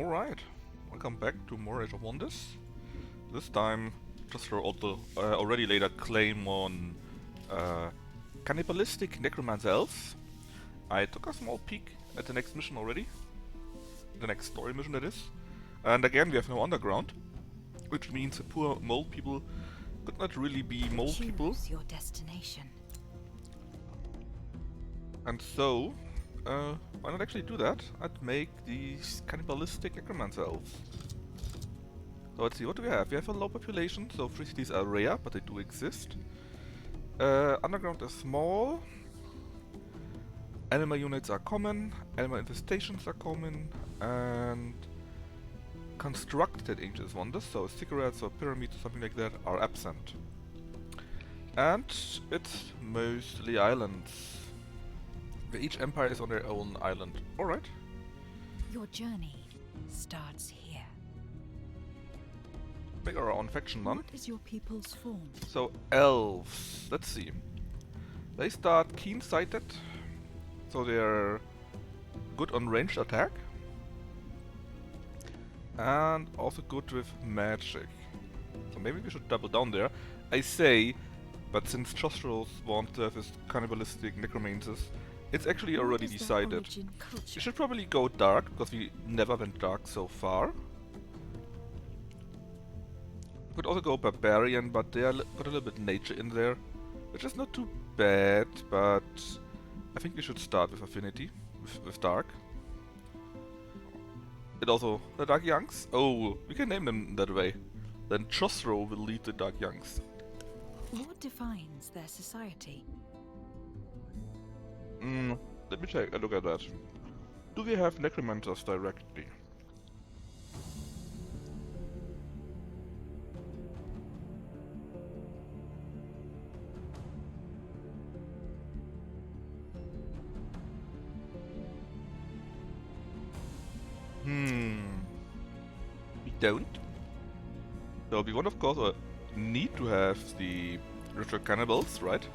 Alright, welcome back to more Age of Wonders. This time, just for all the already later claim on cannibalistic necromancer elves. I took a small peek at the next mission already. The next story mission, that is. And again, we have no underground, which means the poor mole people could not really be mole people. Choose your destination. And so, why not actually do that? I'd make these cannibalistic necromancer elves. So let's see, what do we have? We have a low population, so free cities are rare, but they do exist. Underground is small. Animal units are common, animal infestations are common, and constructed ancient wonders, so cigarettes or pyramids or something like that, are absent. And it's mostly islands. Each empire is on their own island. Alright. Your journey starts here. Make our own faction then. What is your people's form? So, elves. Let's see. They start keen-sighted, so they're good on ranged attack. And also good with magic. So maybe we should double down there. I say, but since Chostros want to have his cannibalistic necromancers, it's actually already decided. We should probably go dark, because we never went dark so far. Could also go barbarian, but they got a little bit nature in there, which is not too bad, but I think we should start with affinity, with dark. And also the Dark Youngs. Oh, we can name them that way. Then Chosro will lead the Dark Youngs. What defines their society? Let me take a look at that. Do we have necromancers directly? We don't. So we want, of course, need to have the ritual cannibals, right?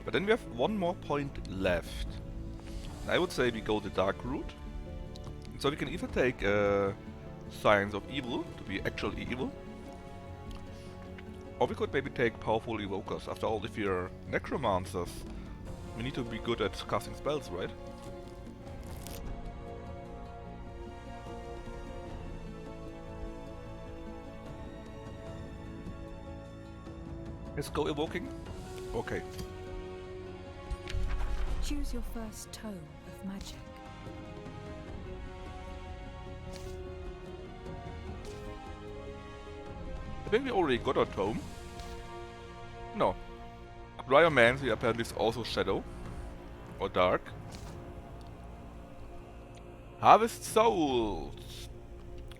But then we have one more point left. I would say we go the dark route. So we can either take Signs of Evil to be actually evil, or we could maybe take powerful evokers. After all, if we're necromancers, we need to be good at casting spells, right? Let's go evoking. Okay. Choose your first tome of magic. I think we already got our tome. No. Cryomancy apparently is also shadow. Or dark. Harvest souls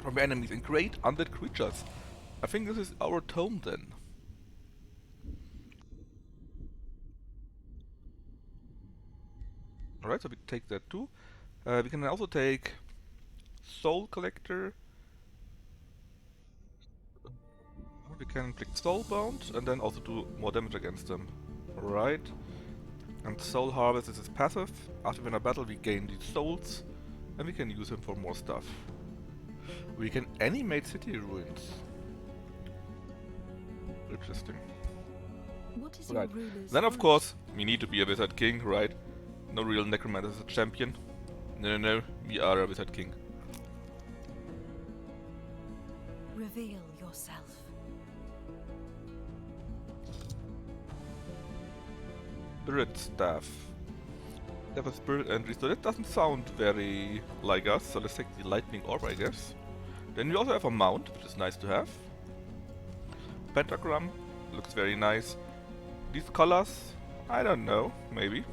from enemies and create undead creatures. I think this is our tome then. Alright, so we take that too. We can also take Soul Collector. We can inflict Soulbound and then also do more damage against them. Right. And Soul Harvest is his passive. After we win a battle we gain these souls and we can use him for more stuff. We can animate city ruins. Interesting. What is your ruler's Then of voice? course we need to be a Wizard King, right? No real necromancer is a champion. No, we are a Wizard King. Reveal yourself. Spirit Staff. They have a spirit entry, so that doesn't sound very like us, so let's take the Lightning Orb, I guess. Then we also have a mount, which is nice to have. Pentagram, looks very nice. These colors, I don't know, maybe.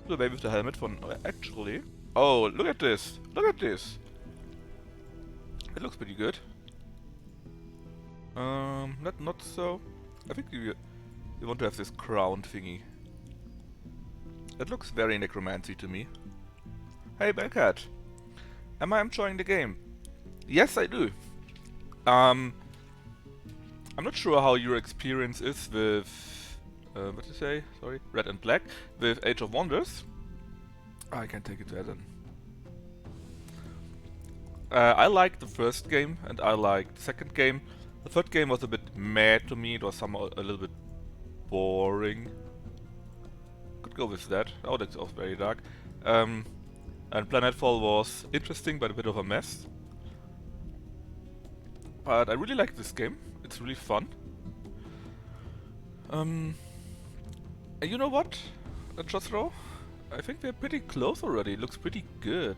The way with the helmet from actually. Oh, look at this! Look at this! It looks pretty good. Not so. I think we want to have this crown thingy. It looks very necromancy to me. Hey Bellcat, am I enjoying the game? Yes, I do. I'm not sure how your experience is with what did you say? Sorry, Red and Black with Age of Wonders. I can take it there then. I liked the first game and I liked the second game. The third game was a bit mad to me. It was somehow a little bit boring. Could go with that. Oh, that's also very dark. And Planetfall was interesting but a bit of a mess. But I really like this game. It's really fun. And you know what, Josro? I think we're pretty close already. It looks pretty good.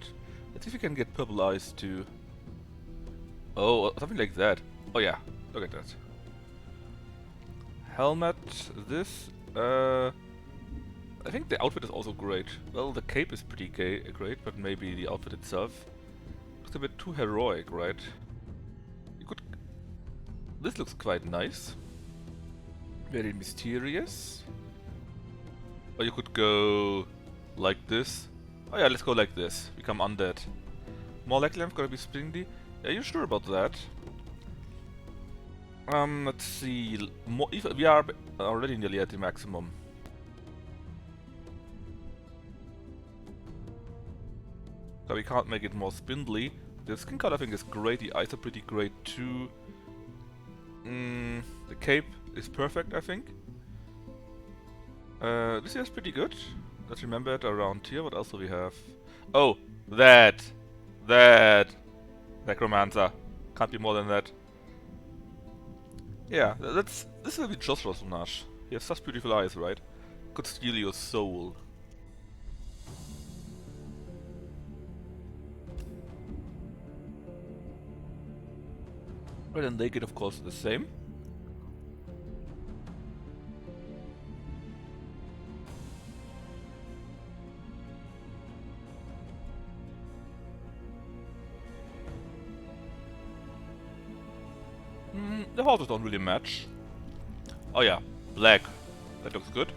Let's see if we can get purple eyes too. Oh, something like that. Oh yeah, look at that. Helmet, this. I think the outfit is also great. Well, the cape is pretty great, but maybe the outfit itself looks a bit too heroic, right? You could. This looks quite nice. Very mysterious. Or you could go like this. Oh yeah, let's go like this. Become undead. More likely I'm gonna be springy. Are you sure about that? Let's see. We are already nearly at the maximum. So we can't make it more spindly. The skin color I think is great. The eyes are pretty great too. The cape is perfect, I think. This is pretty good. Let's remember it around here. What else do we have? Oh, that! Necromancer. Can't be more than that. Yeah, this will be just Rosnash. He has such beautiful eyes, right? Could steal your soul. Red and Naked, of course, the same. The horses don't really match. Oh yeah, black. That looks good.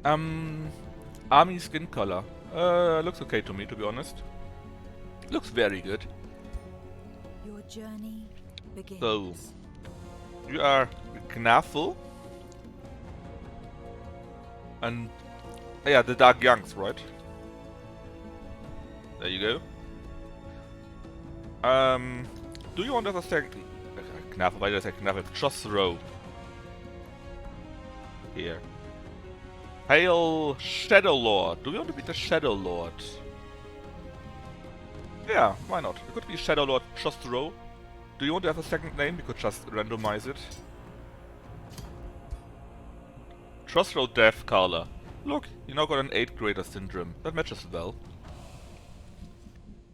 Army skin color. Looks okay to me, to be honest. Looks very good. Your journey begins. So, you are Knaffel. And, yeah, the Dark Youngs, right? There you go. Do you want to attack Knaffel? Why did I say Knaffel? Josro. Here. Hail Shadow Lord. Do you want to be the Shadow Lord? Yeah, why not? It could be Shadow Lord Josro. Do you want to have a second name? We could just randomize it. Josro Death Color. Look, you now got an 8th grader syndrome. That matches well.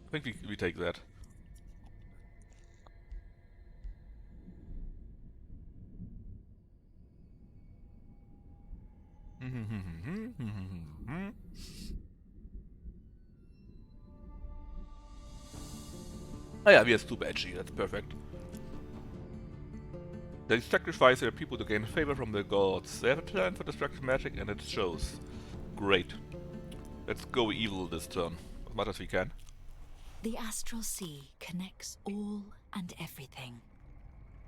I think we take that. Oh yeah, we have super edgy, that's perfect. They sacrifice their people to gain favor from the gods. They have a talent for destructive magic and it shows. Great. Let's go evil this turn, as much as we can. The astral sea connects all and everything.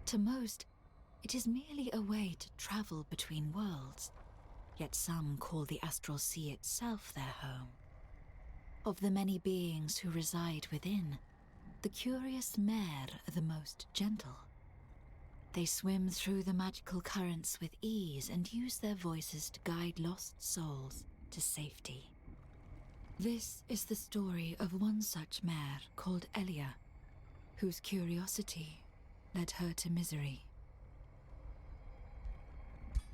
To most, it is merely a way to travel between worlds. Yet some call the astral sea itself their home. Of the many beings who reside within, the curious mare are the most gentle. They swim through the magical currents with ease and use their voices to guide lost souls to safety. This is the story of one such mare called Elia, whose curiosity led her to misery.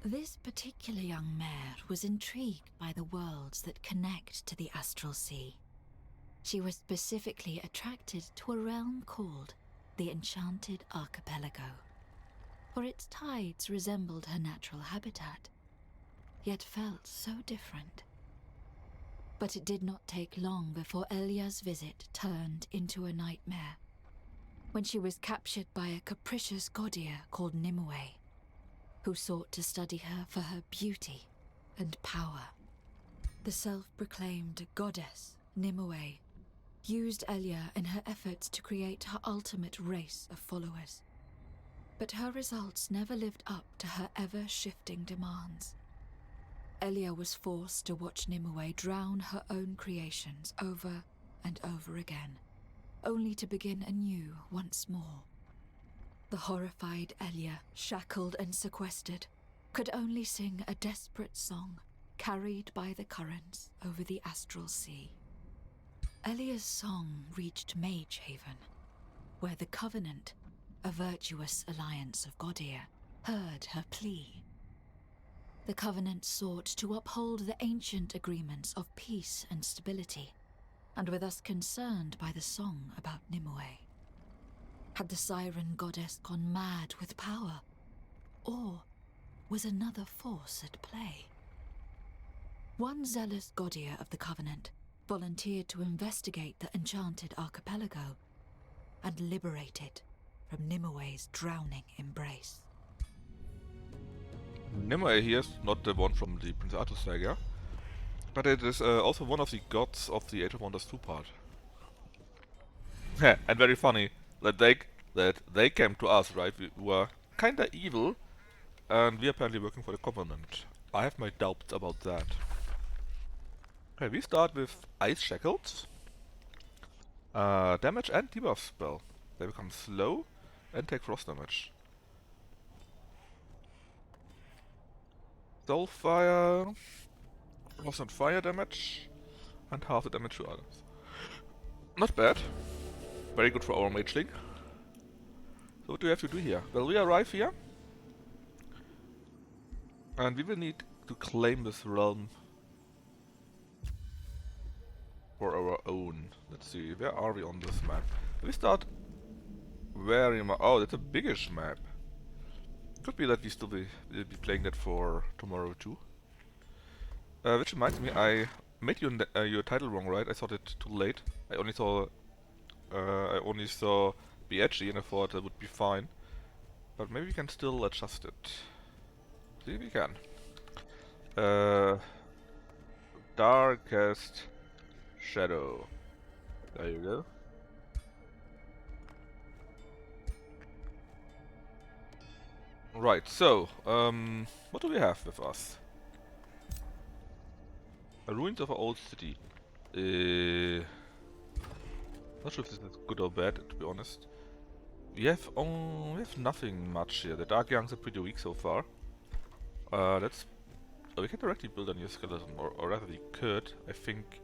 This particular young mare was intrigued by the worlds that connect to the astral sea. She was specifically attracted to a realm called the Enchanted Archipelago, for its tides resembled her natural habitat, yet felt so different. But it did not take long before Elia's visit turned into a nightmare, when she was captured by a capricious goddess called Nimue, who sought to study her for her beauty and power. The self-proclaimed goddess, Nimue, used Elia in her efforts to create her ultimate race of followers. But her results never lived up to her ever-shifting demands. Elia was forced to watch Nimue drown her own creations over and over again, only to begin anew once more. The horrified Elia, shackled and sequestered, could only sing a desperate song, carried by the currents over the astral sea. Elia's song reached Mage Haven, where the Covenant, a virtuous alliance of Godir, heard her plea. The Covenant sought to uphold the ancient agreements of peace and stability, and were thus concerned by the song about Nimue. Had the siren goddess gone mad with power, or was another force at play? One zealous Godir of the Covenant volunteered to investigate the Enchanted Archipelago and liberate it from Nimue's drowning embrace. Nimue here is not the one from the Prince Arthur saga, but it is also one of the gods of the Age of Wonders 2 part. And very funny that they came to us, right? We were kinda evil, and we are apparently working for the Covenant. I have my doubts about that. Okay, we start with Ice Shackles. Damage and debuff spell. They become slow and take frost damage. Soulfire, frost and fire damage, and half the damage to others. Not bad. Very good for our mageling. So what do we have to do here? Well, we arrive here, and we will need to claim this realm for our own. Let's see, where are we on this map? We start very much. Oh, that's a biggish map. Could be that we still be playing that for tomorrow too. Which reminds me, I made your title wrong, right? I thought it too late. I only saw be edgy, and I thought that would be fine. But maybe we can still adjust it. See, we can. Darkest Shadow. There you go. Right, so, what do we have with us? Ruins of an old city. Not sure if this is good or bad, to be honest. We have nothing much here. The Dark Youngs are pretty weak so far. We can directly build a new skeleton, or rather we could. I think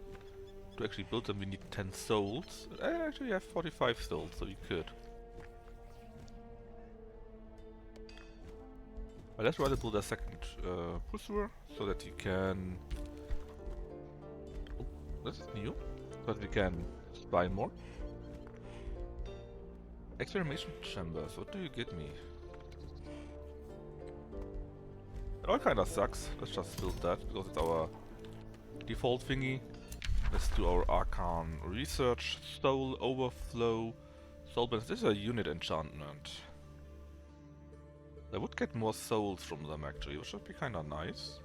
to actually build them we need 10 souls. I actually have 45 souls, so we could. But let's rather build a second pursuer, so that we can... Oh, this is new. So that we can spy more. Experimentation chambers, what do you get me? It all kinda sucks. Let's just build that, because it's our default thingy. Let's do our Arcane Research, Soul Overflow, Soul Balance. This is a unit enchantment. I would get more souls from them actually, which would be kinda nice.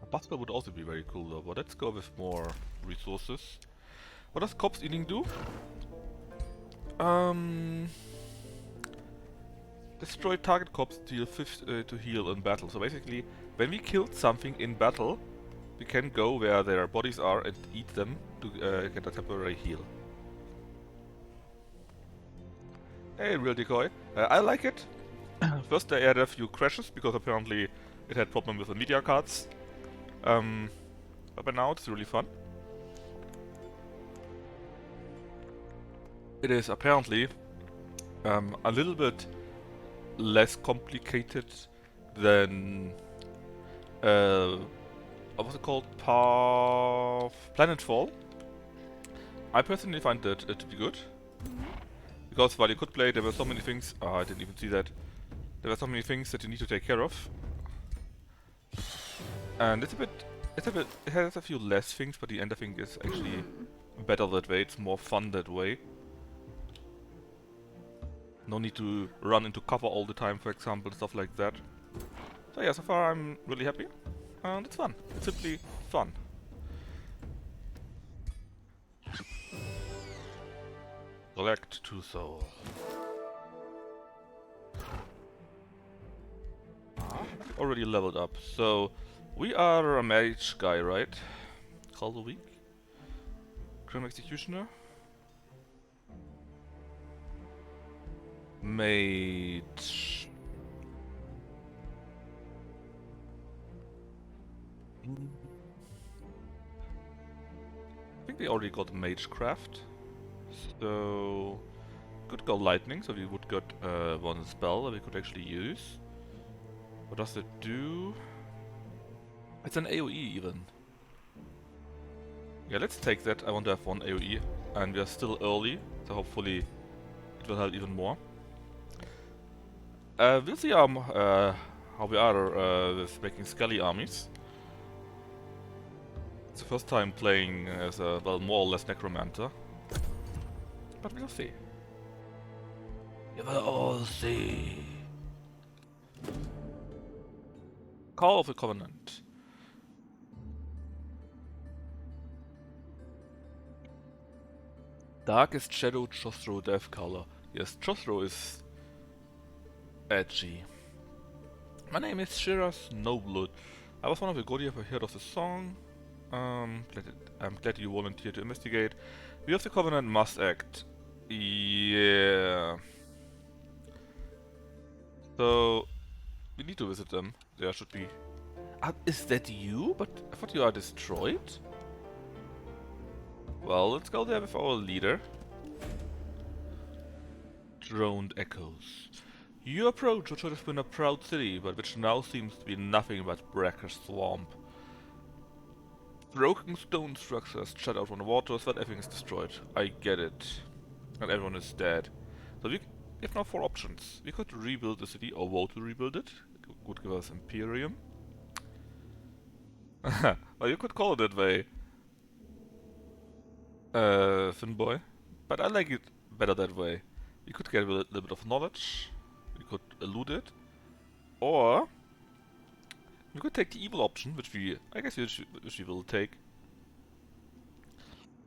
A buster would also be very cool though, but let's go with more resources. What does corpse eating do? Destroy target corpse deal 5 to heal in battle. So basically, when we killed something in battle, we can go where their bodies are and eat them to get a temporary heal. Hey, real decoy. I like it. First I had a few crashes because apparently it had problem with the media cards. But by now it's really fun. It is apparently a little bit less complicated than what was it called? Planetfall. I personally find it to be good. Because while you could play, there were so many things. Oh, I didn't even see that. There were so many things that you need to take care of. And it has a few less things, but the end I think is actually better that way. It's more fun that way. No need to run into cover all the time, for example, stuff like that. So yeah, so far I'm really happy. And it's fun. It's simply fun. Collect 2 soul. Already leveled up, so we are a mage guy, right? Call the week. Grim Executioner. Mage. I think they already got Magecraft. So could go lightning, so we would get one spell that we could actually use. What does it do? It's an AoE even. Yeah, let's take that. I want to have one AoE, and we are still early, so hopefully it will help even more. We'll see how we are with making Skelly armies. It's the first time playing as a, well, more or less necromancer. But we'll see. You will all see. Call of the Covenant. Darkest Shadow Josro Death Color. Yes, Josro is edgy. My name is Shira Snowblood. I was one of the Godi ever heard of the song. I'm glad you volunteered to investigate. We of the Covenant must act. Yeah. So we need to visit them. There should be. Is that you? But I thought you are destroyed. Well, let's go there with our leader. Droned echoes. You approach what should have been a proud city, but which now seems to be nothing but brackish swamp. Broken stone structures shut out from the water, so that everything is destroyed. I get it. And everyone is dead. So we have now 4 options. We could rebuild the city, or vote to rebuild it. It would give us Imperium. Well, you could call it that way. Finboy. But I like it better that way. We could get a little bit of knowledge. We could elude it. Or we could take the evil option, which I guess which we will take.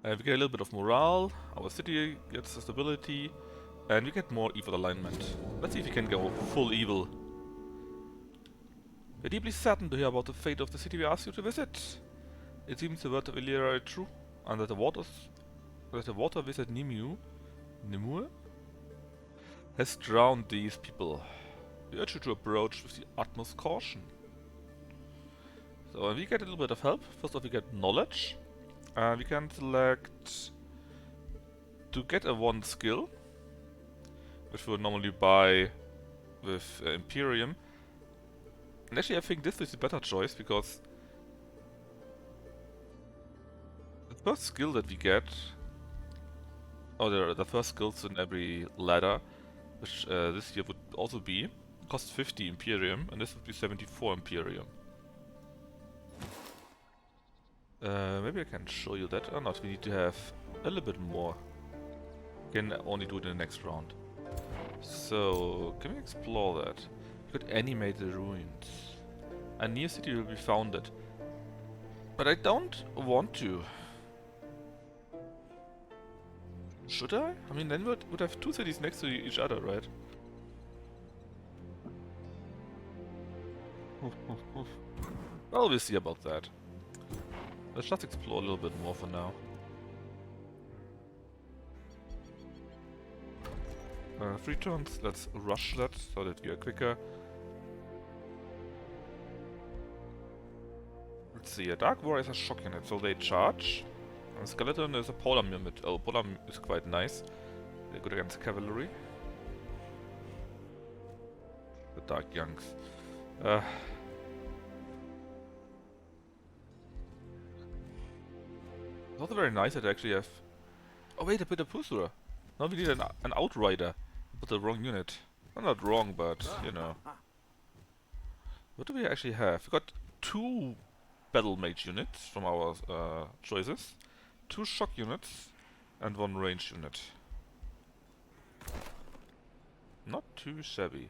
We get a little bit of morale, our city gets stability, and we get more evil alignment. Let's see if we can go full evil. We're deeply saddened to hear about the fate of the city we asked you to visit. It seems the words of Illyria are true, and that the water wizard Nimue, has drowned these people. We urge you to approach with the utmost caution. So we get a little bit of help. First off, we get knowledge. We can select to get a 1 skill, which we would normally buy with Imperium. And actually I think this is the better choice, because the first skill that we get, or the first skills in every ladder, which this year would also be, cost 50 Imperium, and this would be 74 Imperium. Maybe I can show you that or not. We need to have a little bit more. We can only do it in the next round. So, can we explore that? We could animate the ruins. A new city will be founded. But I don't want to. Should I? I mean, then we would have 2 cities next to each other, right? Well, we'll see about that. Let's just explore a little bit more for now. 3 turns, let's rush that so that we are quicker. Let's see, a Dark Warrior is a shock unit, so they charge. And Skeleton is a Polar unit. Oh, Polar is quite nice. They're good against cavalry. The Dark Youngs. It's also very nice that I actually have... Oh wait, I put a Pursuer. Now we need an Outrider. I put the wrong unit. Well, not wrong, but, you know. What do we actually have? We got 2 Battle Mage units from our choices. 2 Shock units. And 1 Range unit. Not too shabby.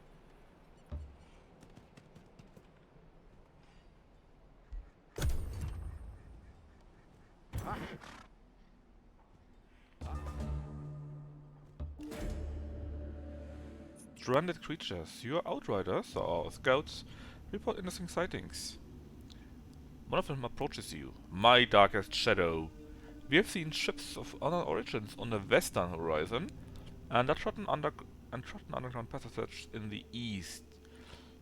Stranded creatures. Your outriders or scouts report interesting sightings. One of them approaches you. My darkest shadow. We have seen ships of unknown origins on the western horizon, and trodden underground passages in the east.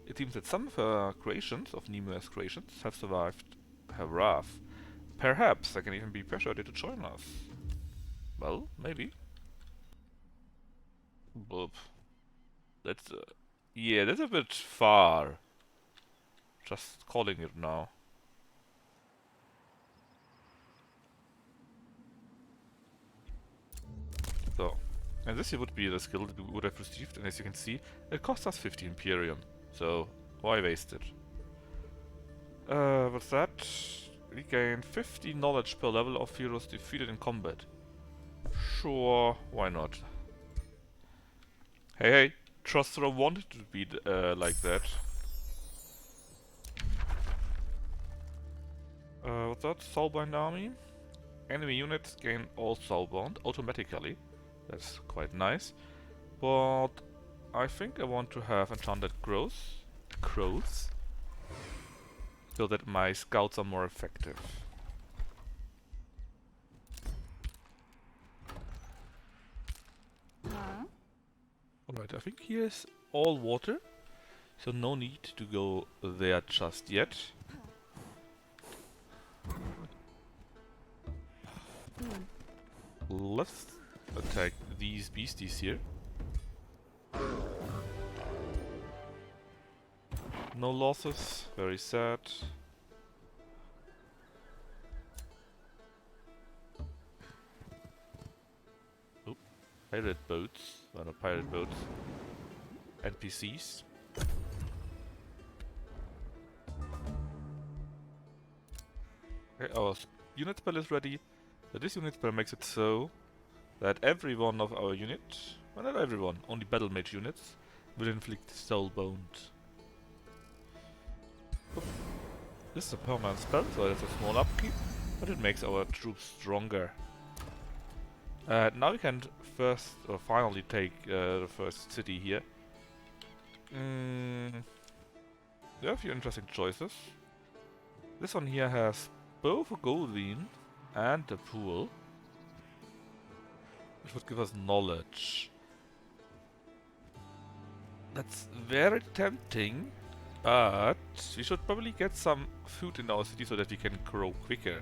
It seems that some of her creations, of Nimue's creations, have survived her wrath. Perhaps they can even be persuaded to join us. Well, maybe. But that's yeah, that's a bit far. Just calling it now. So, and this here would be the skill that we would have received, and as you can see, it cost us 50 Imperium. So, why waste it? What's that? We gain 50 knowledge per level of heroes defeated in combat. Sure, why not? Hey, Trustro wanted to be like that. What's that? Soulbound army? Enemy units gain all soulbound automatically. That's quite nice. But I think I want to have enchanted crows, so that my scouts are more effective. Alright, I think here's all water, so no need to go there just yet. Let's attack these beasties here. No losses, very sad. Oop, pirate boats, not pirate boats. NPCs. Okay, our unit spell is ready. But this unit spell makes it so that every one of our units, well not everyone, only battle mage units, will inflict soulbound. This is a permanent spell, so it's a small upkeep, but it makes our troops stronger. Now we can finally take the first city here. There are a few interesting choices. This one here has both a gold vein and a pool, which would give us knowledge. That's very tempting, but we should probably get some food in our city so that we can grow quicker.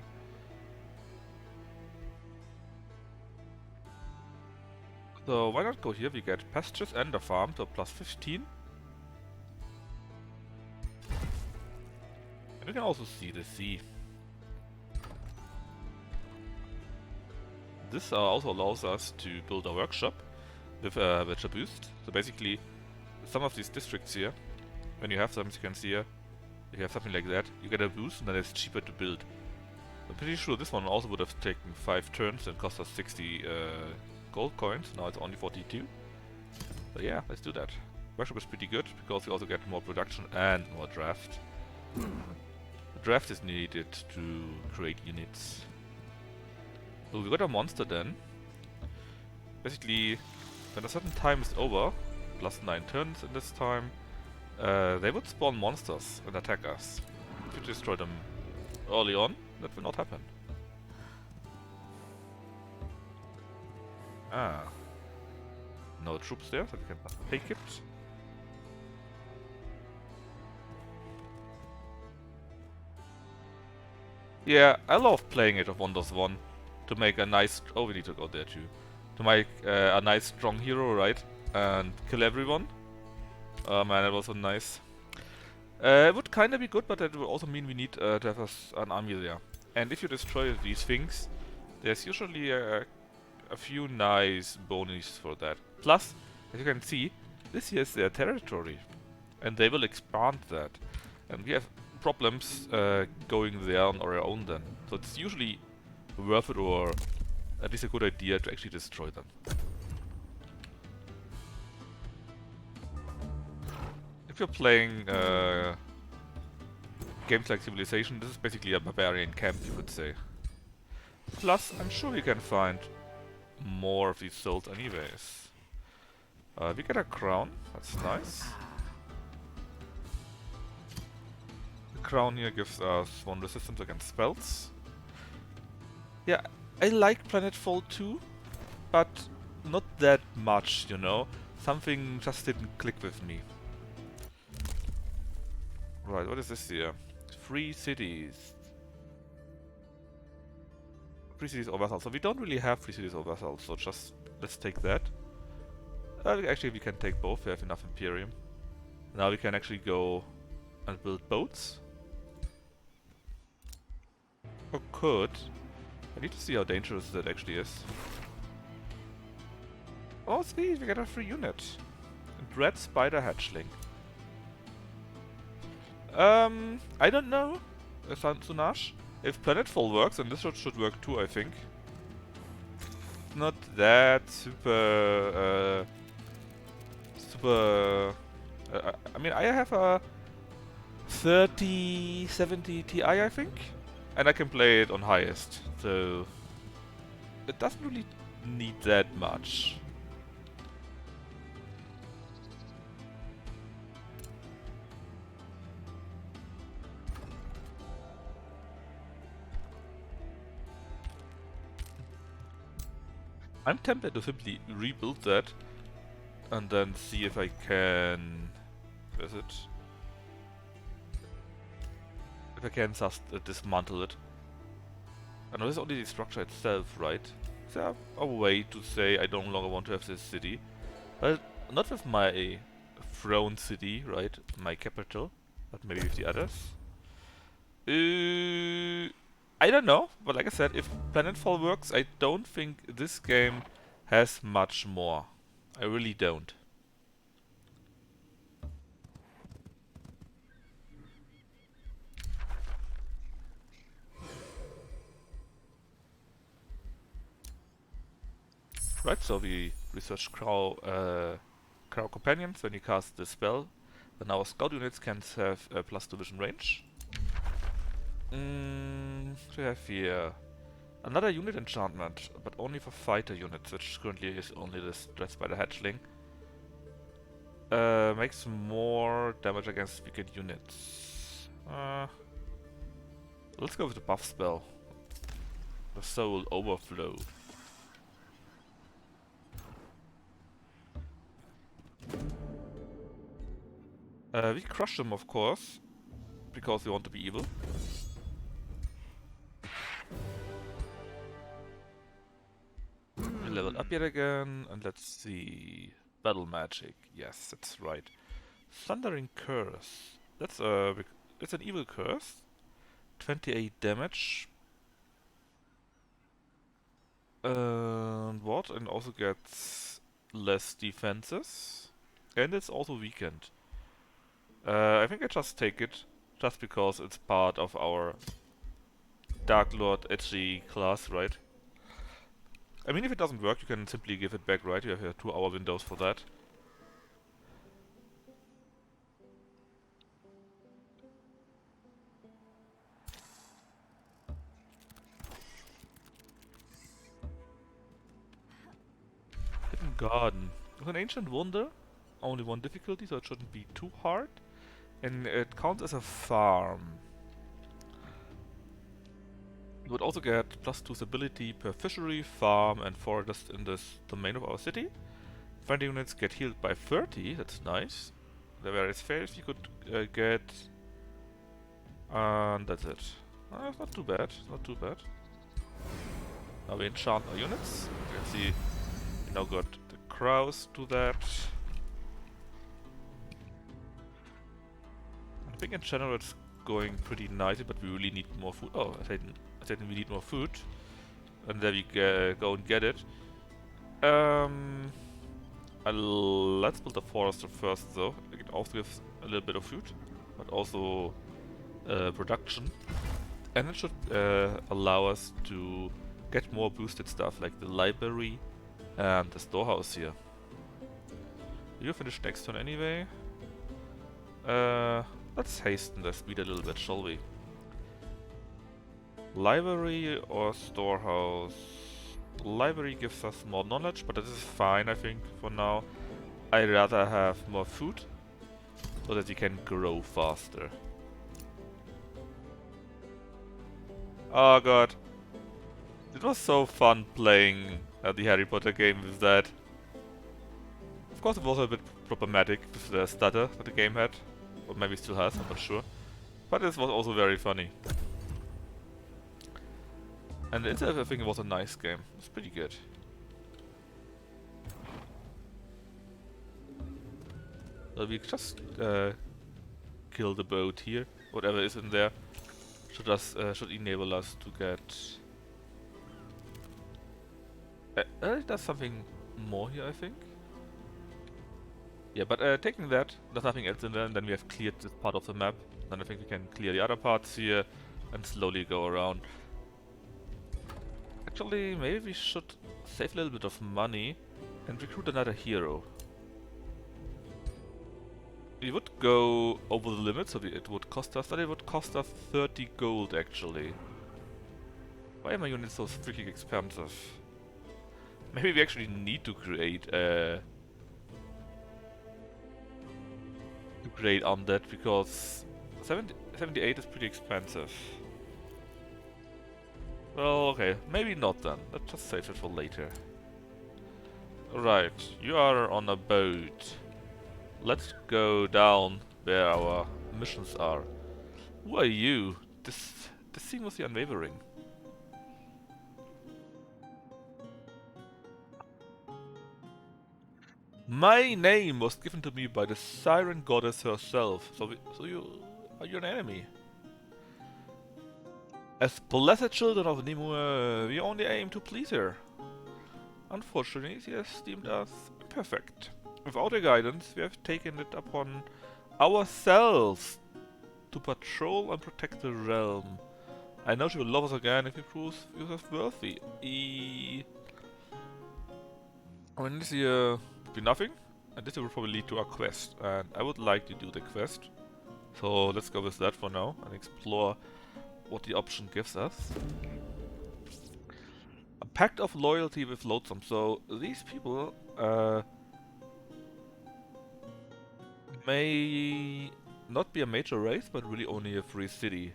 So why not go here? We get pastures and a farm, so plus 15. And we can also see the sea. This also allows us to build a workshop with a boost. So basically, some of these districts here, when you have them, as you can see here, if you have something like that, you get a boost and then it's cheaper to build. I'm pretty sure this one also would have taken 5 turns and cost us 60 gold coins. Now it's only 42. So yeah, let's do that. Workshop is pretty good because we also get more production and more draft. The draft is needed to create units. So we got a monster then. Basically, when a certain time is over, plus 9 turns in this time, they would spawn monsters and attack us. If you destroy them early on, that will not happen. Ah. No troops there, so we can take it. Yeah, I love playing Age of Wonders 1 to make a nice... Oh, we need to go there too. To make a nice strong hero, right? And kill everyone. Oh man, that was so nice. It would kinda be good, but that would also mean we need to have an army there. And if you destroy these things, there's usually a few nice bonuses for that. Plus, as you can see, this here is their territory. And they will expand that. And we have problems going there on our own then. So it's usually worth it, or at least a good idea, to actually destroy them. If you're playing games like Civilization, this is basically a barbarian camp, you could say. Plus, I'm sure you can find more of these souls anyways. We get a crown. That's nice. The crown here gives us 1 resistance against spells. Yeah, I like Planetfall 2, but not that much, you know. Something just didn't click with me. Right, what is this here? Free cities. Free cities or vassals. So we don't really have free cities or vassals, so just let's take that. Actually, we can take both. We have enough Imperium. Now we can actually go and build boats. Or could. I need to see how dangerous that actually is. Oh, sweet, we get a free unit. And Red Spider Hatchling. I don't know, Sunash. If Planetfall works, and this should work too, I think. Not that super, I mean, I have a 3070 Ti, I think, and I can play it on highest, so it doesn't really need that much. I'm tempted to simply rebuild that and then see if I can... Where is it? If I can just dismantle it. I know this is only the structure itself, right? Is there a way to say I no longer want to have this city? But not with my throne city, right? My capital, but maybe with the others. I don't know, but like I said, if Planetfall works, I don't think this game has much more. I really don't. Right, so we research Crow companions when you cast the spell. Then our scout units can have plus division range. What do we have here? Another unit enchantment, but only for fighter units, which currently is only this Dread Spider Hatchling. Makes more damage against weakened units. Let's go with the buff spell. The Soul Overflow. We crush them, of course, because we want to be evil. We leveled up yet again, and let's see. Battle magic. Yes, that's right. Thundering Curse. That's it's an evil curse. 28 damage. And what? And also gets less defenses. And it's also weakened. I think I just take it, just because it's part of our Dark Lord edgy class, right? I mean, if it doesn't work, you can simply give it back, right? You have a 2-hour windows for that. Hidden Garden. With an Ancient Wonder, only 1 difficulty, so it shouldn't be too hard. And it counts as a farm. You would also get +2 stability per fishery, farm, and forest in this domain of our city. Fighting units get healed by 30, that's nice. The various fails you could get. And that's it. It's not too bad, not too bad. Now we enchant our units. You can see we now got the crows to that. I think in general it's going pretty nicely, but we really need more food. Oh, I said we need more food. And there we go and get it. Let's build a forester first though. It also gives a little bit of food, but also production. And it should allow us to get more boosted stuff like the library and the storehouse here. You'll finish next turn anyway. Let's hasten the speed a little bit, shall we? Library or storehouse? Library gives us more knowledge, but this is fine, I think, for now. I rather have more food so that we can grow faster. Oh god. It was so fun playing the Harry Potter game with that. Of course it was a bit problematic with the stutter that the game had. Or maybe still has, I'm not sure. But it was also very funny. And itself, I think it was a nice game. It was pretty good. So we just kill the boat here. Whatever is in there should enable us to get. There's something more here, I think. Yeah, but taking that, there's nothing else in there, and then we have cleared this part of the map. Then I think we can clear the other parts here and slowly go around. Actually, maybe we should save a little bit of money and recruit another hero. We would go over the limit, so it would cost us, but it would cost us 30 gold actually. Why are my units so freaking expensive? Maybe we actually need to create on that, because 78 is pretty expensive. Well, okay, maybe not then. Let's just save it for later. Right, you are on a boat. Let's go down where our missions are. Who are you? This seems must be unwavering. My name was given to me by the Siren Goddess herself. So are you an enemy? As blessed children of Nimue, we only aim to please her. Unfortunately, she has deemed us imperfect. Without her guidance, we have taken it upon ourselves to patrol and protect the realm. I know she will love us again if we prove yourself worthy. I mean, this here would be nothing, and this will probably lead to our quest, and I would like to do the quest. So let's go with that for now and explore what the option gives us. A pact of loyalty with Loathsome. So these people may not be a major race, but really only a free city.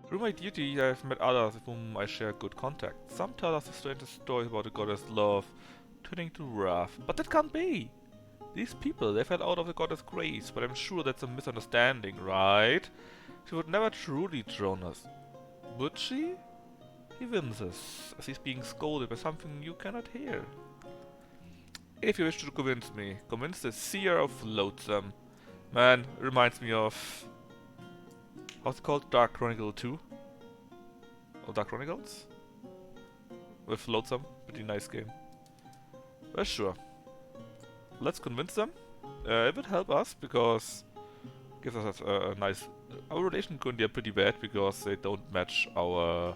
Through my duty, I have met others with whom I share good contact. Some tell us the strangest stories about the goddess' love turning to wrath, but that can't be! These people, they fell out of the goddess' grace, but I'm sure that's a misunderstanding, right? She would never truly drown us. Would she? He winces, as he's being scolded by something you cannot hear. If you wish to convince me, convince the Seer of Loathsome. Man, reminds me of... what's it called? Dark Chronicle 2? Or Dark Chronicles? With Loathsome. Pretty nice game. Well, sure. Let's convince them. It would help us because it gives us a nice... Our relation could be pretty bad because they don't match our...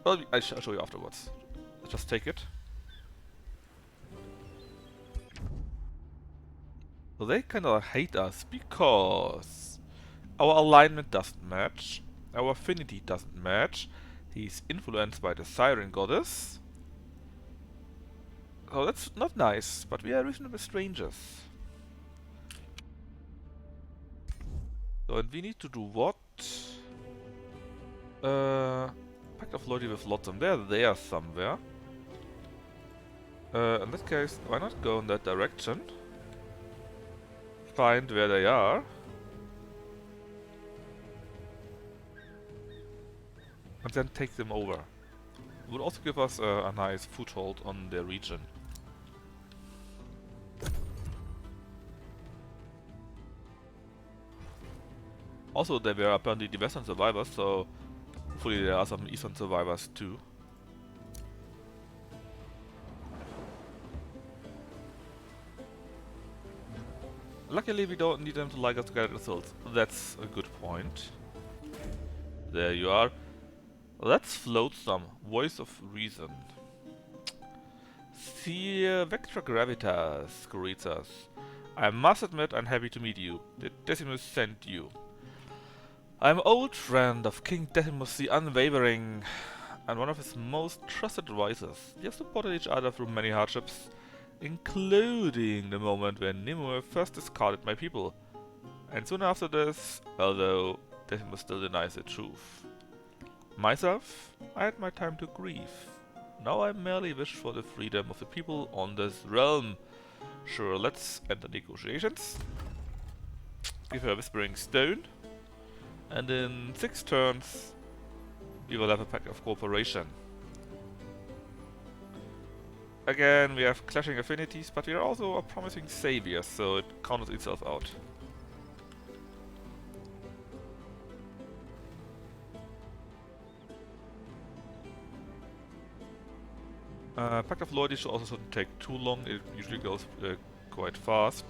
Well, I'll show you afterwards. Let's just take it. So they kinda hate us because our alignment doesn't match, our affinity doesn't match, he's influenced by the Siren Goddess. So that's not nice, but we are reasonable strangers. So and we need to do what? Pact of Loyalty with Loathsome. They're there somewhere. In that case, why not go in that direction? Find where they are. And then take them over. It would also give us a nice foothold on their region. Also, they were apparently the Western survivors, so hopefully there are some Eastern survivors too. Luckily, we don't need them to like us to get results. That's a good point. There you are. Let's float some. Voice of Reason. Seer Vectra Gravitas greets us. I must admit I'm happy to meet you. Did Decimus send you? I'm old friend of King Decimus the Unwavering. and one of his most trusted advisors. They have supported each other through many hardships, including the moment when Nimue first discarded my people. And soon after this, although Decimos still denies the truth. Myself, I had my time to grieve. Now I merely wish for the freedom of the people on this realm. Sure, let's enter negotiations. Give her a Whispering Stone. And in 6 turns, we will have a pact of cooperation. Again, we have clashing affinities, but we are also a promising savior, so it counters itself out. Pact of Loyalty should also shouldn't take too long, it usually goes quite fast.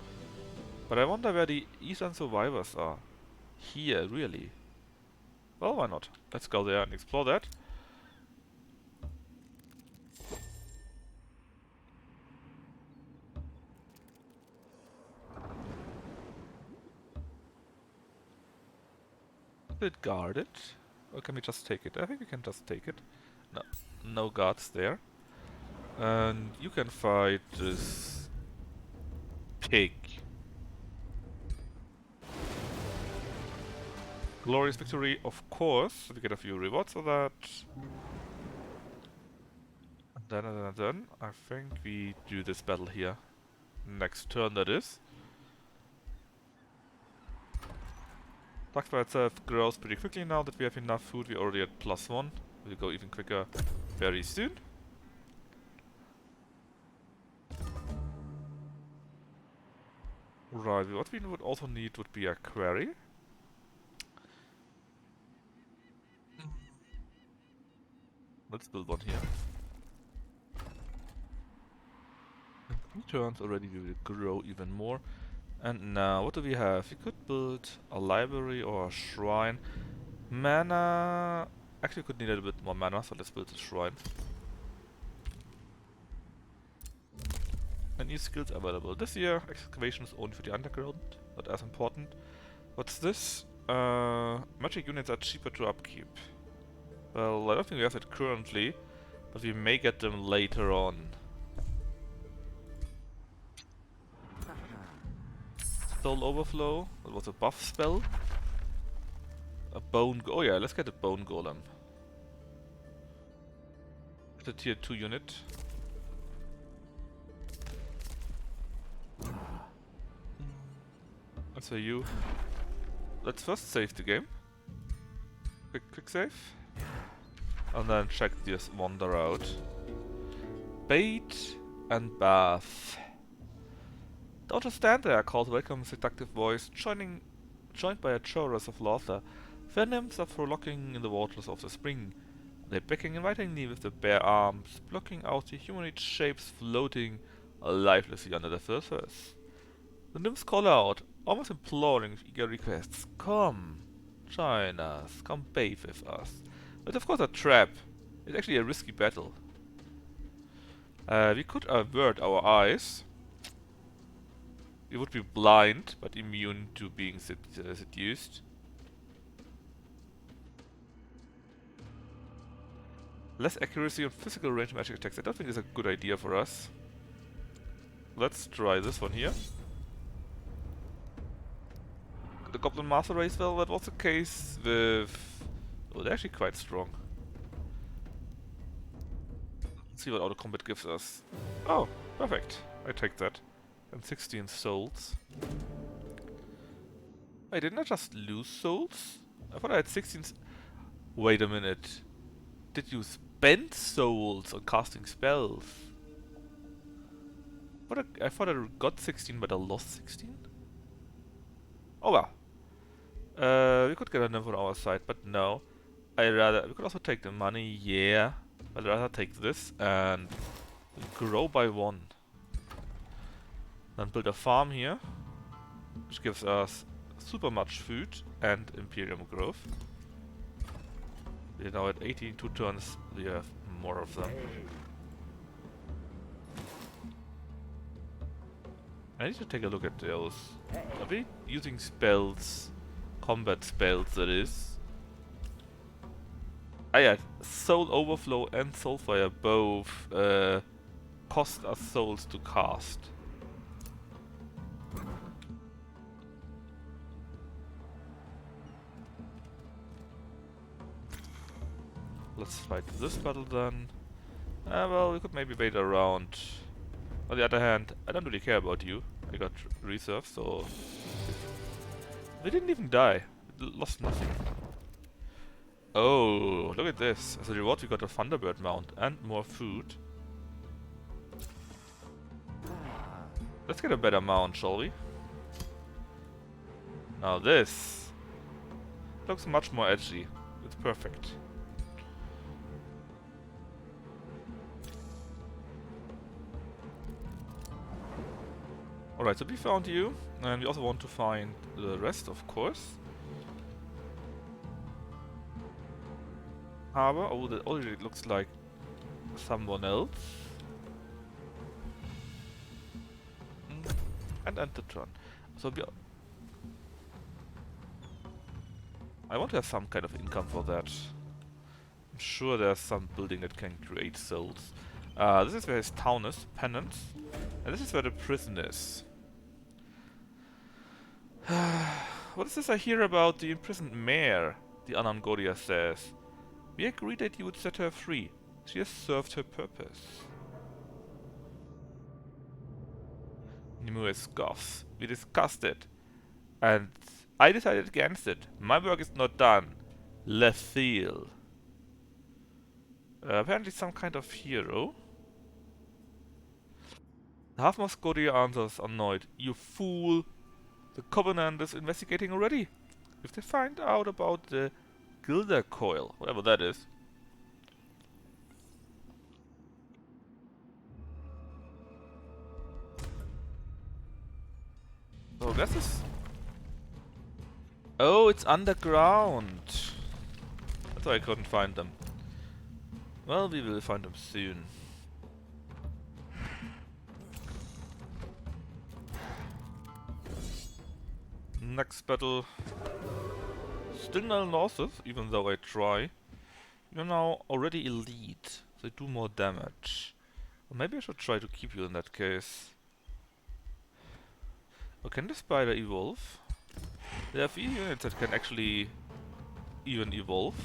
But I wonder where the Eastern survivors are. Here, really. Well, why not? Let's go there and explore that. Is it guarded? Or can we just take it? I think we can just take it. No, no guards there. And you can fight this pig. Glorious victory, of course. We get a few rewards for that. And then, I think we do this battle here. Next turn, that is. Dark by itself grows pretty quickly now that we have enough food. We're already at +1. We'll go even quicker very soon. Right, what we would also need would be a quarry. Let's build one here. In 3 turns already we will grow even more. And now, what do we have? We could build a library or a shrine. Mana... Actually, could need a little bit more mana, so let's build a shrine. And new skills available. This year, excavation is only for the underground, not as important. What's this? Magic units are cheaper to upkeep. Well, I don't think we have it currently, but we may get them later on. Soul Overflow, that was a buff spell. A bone oh yeah, let's get a bone golem. It's a tier 2 unit. That's for you. Let's first save the game. Quick save. And then check this wander out. Bait and bath. Don't just stand there, calls welcome seductive voice, joined by a chorus of laughter. Fair nymphs are frolicking in the waters of the spring. They becking invitingly with their bare arms, blocking out the humanoid shapes floating lifelessly under the surface. The nymphs call out, almost imploring with eager requests. Come, join us, come bathe with us. It's of course a trap. It's actually a risky battle. We could avert our eyes. We would be blind, but immune to being seduced. Less accuracy on physical range magic attacks. I don't think is a good idea for us. Let's try this one here. The Goblin Master Race, well, that was the case with... Oh, they're actually quite strong. Let's see what auto combat gives us. Oh, perfect. I take that. And 16 souls. Wait, didn't I just lose souls? I thought I had 16 Wait a minute. Did you spend souls on casting spells? I thought I got 16 but I lost 16? Oh well. We could get a nymph on our side, but no. We could also take the money, yeah. I'd rather take this and grow by 1. Then build a farm here, which gives us super much food and Imperium growth. We're now at 82 turns, we have more of them. I need to take a look at those. Are we using spells? Combat spells, that is. Ah yeah, Soul Overflow and Soulfire both cost us souls to cast. Let's fight this battle then. Well, we could maybe wait around. On the other hand, I don't really care about you. I got reserve, so... We didn't even die. We lost nothing. Oh, look at this. As a reward we got a Thunderbird mount and more food. Let's get a better mount, shall we? Now this looks much more edgy. It's perfect. Alright, so we found you, and we also want to find the rest, of course. Harbor, oh, that already looks like someone else. And end the turn. So we I want to have some kind of income for that. I'm sure there's some building that can create souls. This is where his town is, Penance. And this is where the prison is. What is this I hear about the imprisoned mayor? The Anangoria says. We agreed that you would set her free. She has served her purpose. Nimue scoffs. We discussed it. And I decided against it. My work is not done. Lethil. Apparently some kind of hero. The half Moscodia answers annoyed. You fool! The Covenant is investigating already. If they find out about the Gilder Coil, whatever that is. So this is... Oh, it's underground. That's why I couldn't find them. Well, we will find them soon. Next battle. Still no losses, even though I try. You're now already elite. They do more damage. Or maybe I should try to keep you in that case. Oh, can the spider evolve? There are a few units that can actually even evolve.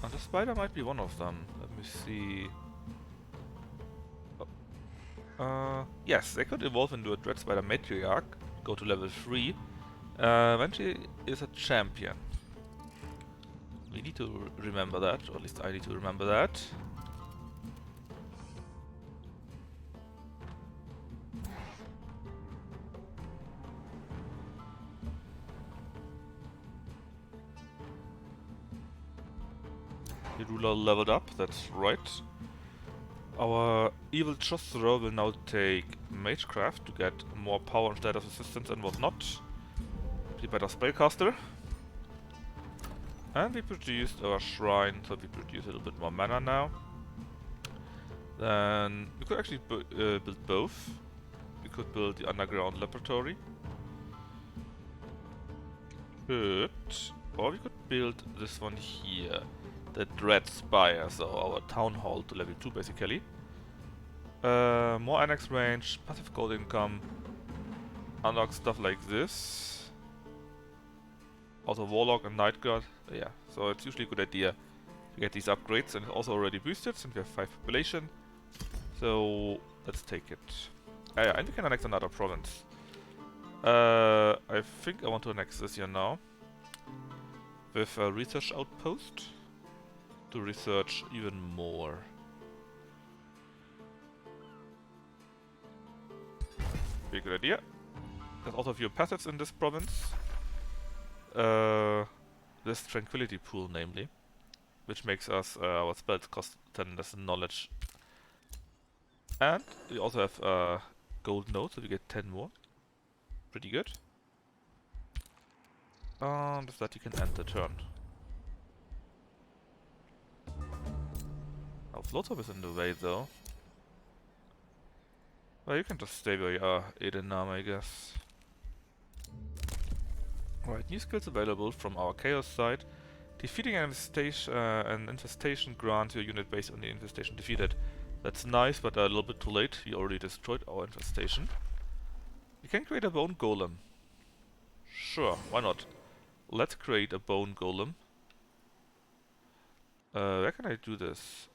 And the spider might be one of them. Let me see. Yes, they could evolve into a Dread Spider Matriarch, go to level 3. When she is a champion. We need to remember that, or at least I need to remember that. The ruler leveled up, that's right. Our evil trust thrower will now take Magecraft to get more power and status assistance and whatnot. Be better spellcaster. And we produced our shrine, so we produce a little bit more mana now. Then we could actually build both. We could build the underground laboratory. Or we could build this one here. The Dread Spire, so our town hall to level 2 basically. More annex range, passive gold income, unlock stuff like this. Also Warlock and Night Guard, yeah, so it's usually a good idea to get these upgrades, and it's also already boosted since we have 5 population. So let's take it. Yeah, and we can annex another province. I think I want to annex this here now. With a research outpost. To research even more. Be a good idea. There's also a few passives in this province. This tranquility pool, namely, which makes us our spells cost 10 less knowledge. And we also have gold nodes, so we get 10 more. Pretty good. And with that you can end the turn. Now Floater is in the way though. Well, you can just stay where you are, Edenam, I guess. Alright, new skills available from our Chaos side. Defeating an infestation grants your unit based on the infestation defeated. That's nice, but a little bit too late. We already destroyed our infestation. We can create a bone golem. Sure, why not? Let's create a bone golem. Where can I do this?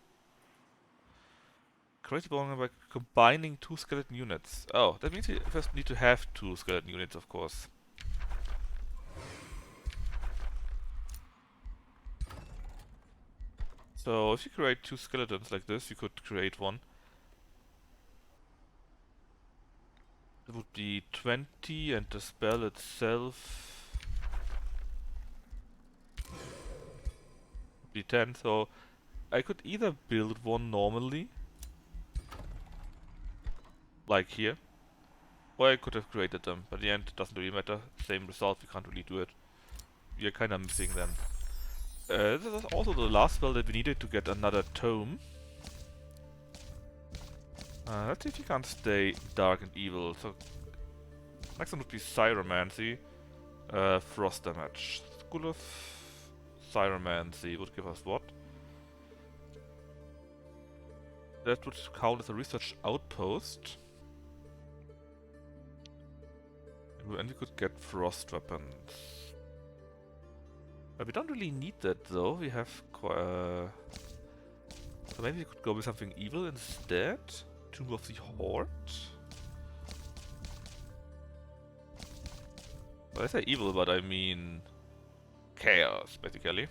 Create a bone golem by combining 2 skeleton units. Oh, that means we first need to have 2 skeleton units, of course. So if you create 2 skeletons like this, you could create one. It would be 20, and the spell itself would be 10. So I could either build one normally, like here, or I could have created them. But in the end, it doesn't really matter. Same result, we can't really do it. We are kind of missing them. This is also the last spell that we needed to get another tome. Let's see if he can't stay dark and evil. So next one would be Pyromancy. Frost damage. School of Pyromancy would give us what? That would count as a research outpost. And we could get frost weapons. But we don't really need that though. We have so maybe we could go with something evil instead. Tomb of the Horde. Well, I say evil, but I mean chaos, basically.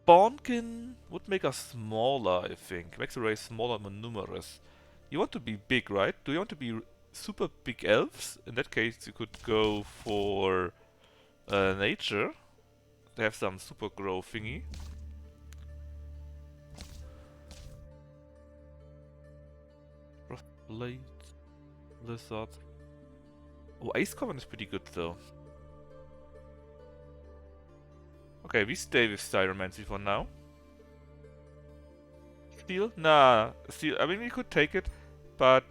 Bonkin would make us smaller, I think. Makes the race smaller and more numerous. You want to be big, right? Do you want to be super big elves? In that case, you could go for nature. They have some super grow thingy. Blade, Lizard. Oh, Ice Coven is pretty good though. Okay, we stay with Styromancy for now. Steel? Nah, Steel. I mean, we could take it, but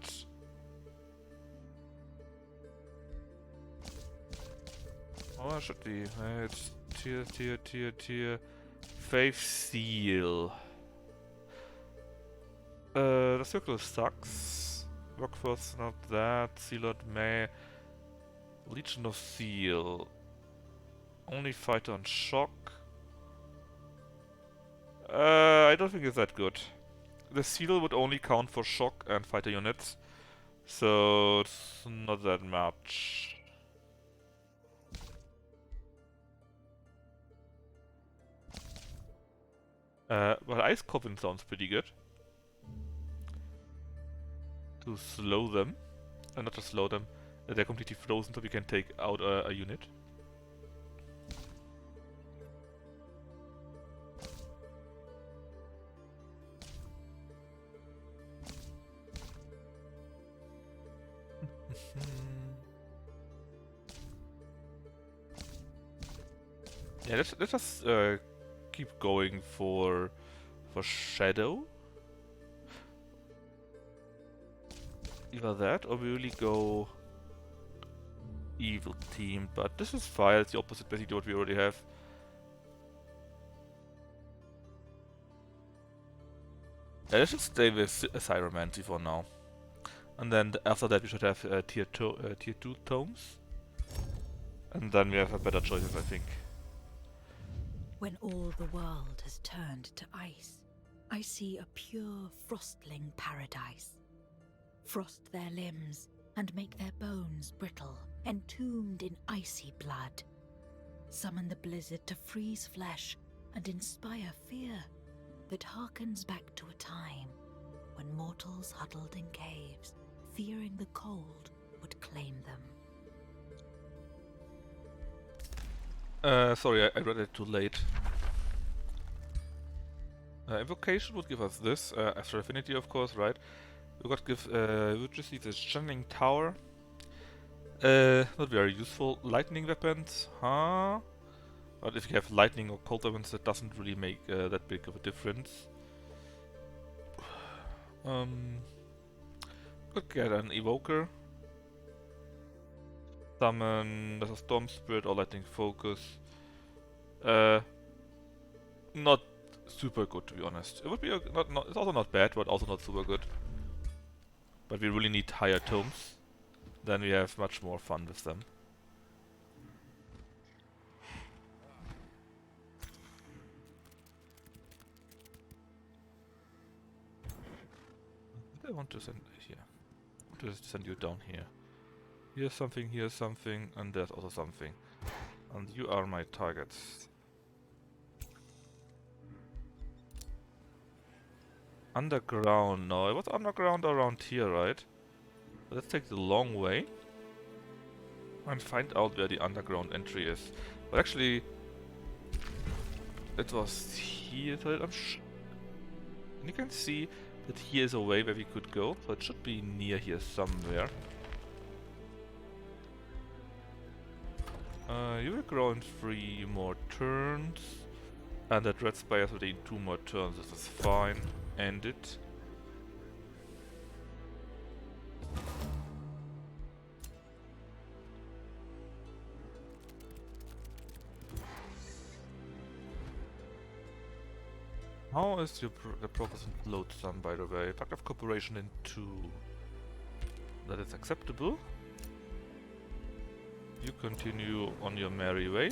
oh, should we? It's tier. Faith Seal. The circle sucks. Workforce, not that. Sealot May. Legion of Seal. Only fighter on shock. I don't think it's that good. The seal would only count for shock and fighter units, so it's not that much. Well, Ice Coven sounds pretty good. To slow them. Not to slow them. They're completely frozen, so we can take out a unit. Yeah, let's just keep going for Shadow. Either that, or we really go evil team. But this is fire. It's the opposite, basically what we already have. Yeah, let's just stay with Pyromancy for now. And then after that we should have tier 2 tomes. And then we have a better choices, I think. When all the world has turned to ice, I see a pure frostling paradise. Frost their limbs and make their bones brittle, entombed in icy blood. Summon the blizzard to freeze flesh and inspire fear that harkens back to a time when mortals huddled in caves, fearing the cold would claim them. Sorry, I read it too late. Invocation would give us this, after affinity of course, right? We would give, we would receive this Channeling Tower. Not very useful. Lightning weapons, huh? But if you have lightning or cold weapons, that doesn't really make that big of a difference. Could get an Evoker. Summon, there's a Storm Spirit or Lightning Focus. Uh, not super good, to be honest. It would be not it's also not bad, but also not super good. But we really need higher tomes. Then we have much more fun with them. I want to send here. I want to send you down here. Here's something, and there's also something. And you are my targets. Underground. No, it was underground around here, right? Let's take the long way and find out where the underground entry is. But actually, it was here. So you can see that here is a way where we could go. So it should be near here somewhere. You will grow in 3 more turns. And that red spires within 2 more turns. This is fine. End it. How is your the progress in Lodestam, by the way? Pact of Cooperation in 2. That is acceptable. You continue on your merry way.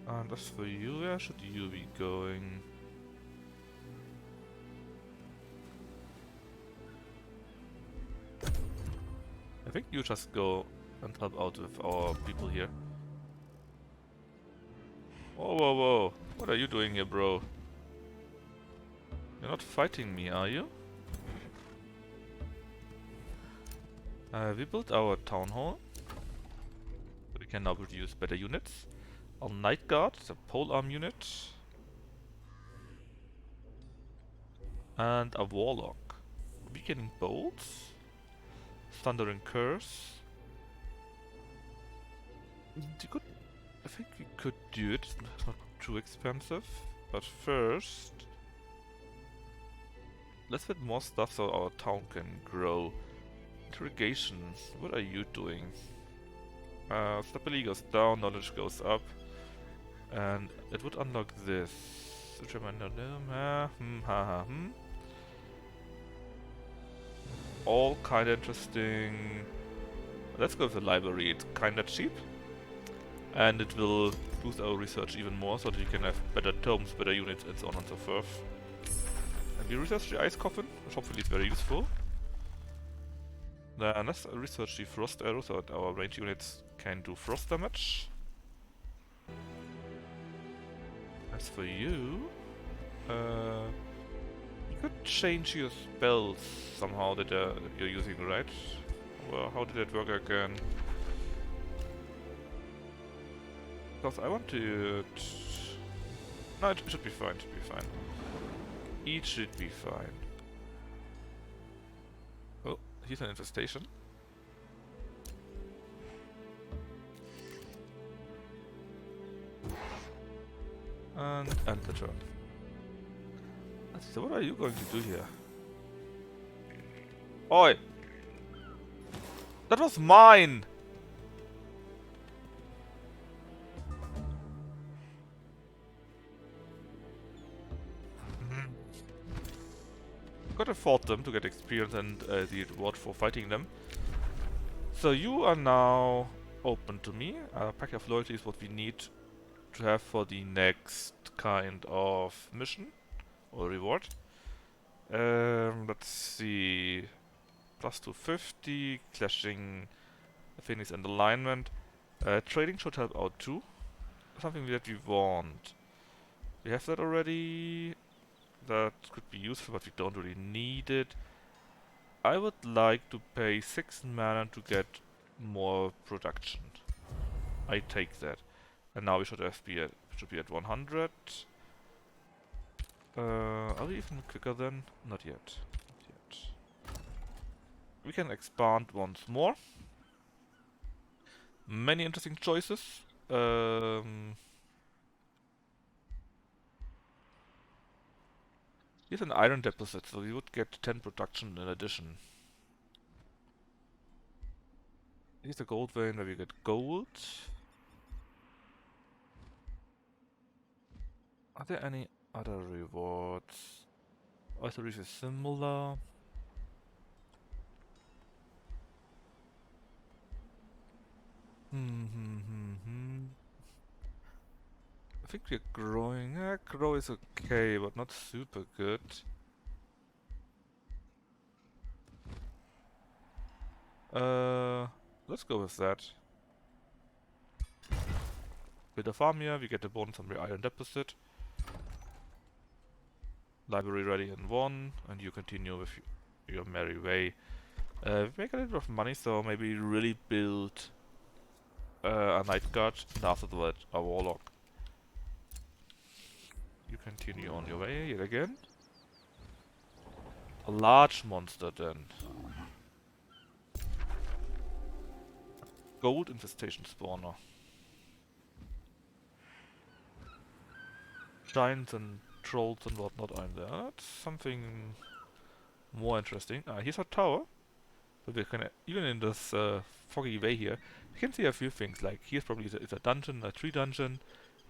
And as for you, where should you be going? I think you just go and help out with our people here. Whoa, whoa, whoa. What are you doing here, bro? You're not fighting me, are you? We built our town hall. We can now produce better units. Our Night Guard is a polearm unit. And a Warlock. Weakening Bolts. Thundering Curse. I think we could do it. It's not too expensive. But first, let's get more stuff so our town can grow. Interrogation. What are you doing? Stability goes down, knowledge goes up. And it would unlock this. Which am I not? All kinda interesting. Let's go with the library. It's kinda cheap. And it will boost our research even more so that we can have better tomes, better units, and so on and so forth. And we research the Ice Coffin, which hopefully is very useful. Then let's research the Frost Arrow so that our range units can do frost damage. As for you, you could change your spells somehow that you're using, right? Well, how did that work again? Because I want to... No, it should be fine, It should be fine. Oh, here's an infestation. And end the turn. So what are you going to do here? Oi! That was mine! Could have fought them to get experience and the reward for fighting them. So you are now open to me. Pact of Loyalty is what we need to have for the next kind of mission or reward. Let's see. Plus 250, clashing Phoenix and alignment. Trading should help out too. Something that we want. We have that already. That could be useful, but we don't really need it. I would like to pay 6 mana to get more production. I take that. And now we should be at 100. Are we even quicker then? Not yet. Not yet. We can expand once more. Many interesting choices. Here's an iron deposit, so we would get 10 production in addition. Here's a gold vein where we get gold. Are there any other rewards? Also, this is similar. I think we're growing. Grow is okay, but not super good. Let's go with that. Build a farm here, we get a bonus on the iron deposit. Library ready in 1, and you continue with your merry way. We make a little bit of money, so maybe really build a night guard, and after that a warlock. You continue on your way yet again. A large monster then. Gold infestation spawner. Giants and trolls and whatnot are in there. That's something more interesting. Here's a tower. So we can, even in this foggy way here, you can see a few things. Like here's probably it's a dungeon, a tree dungeon.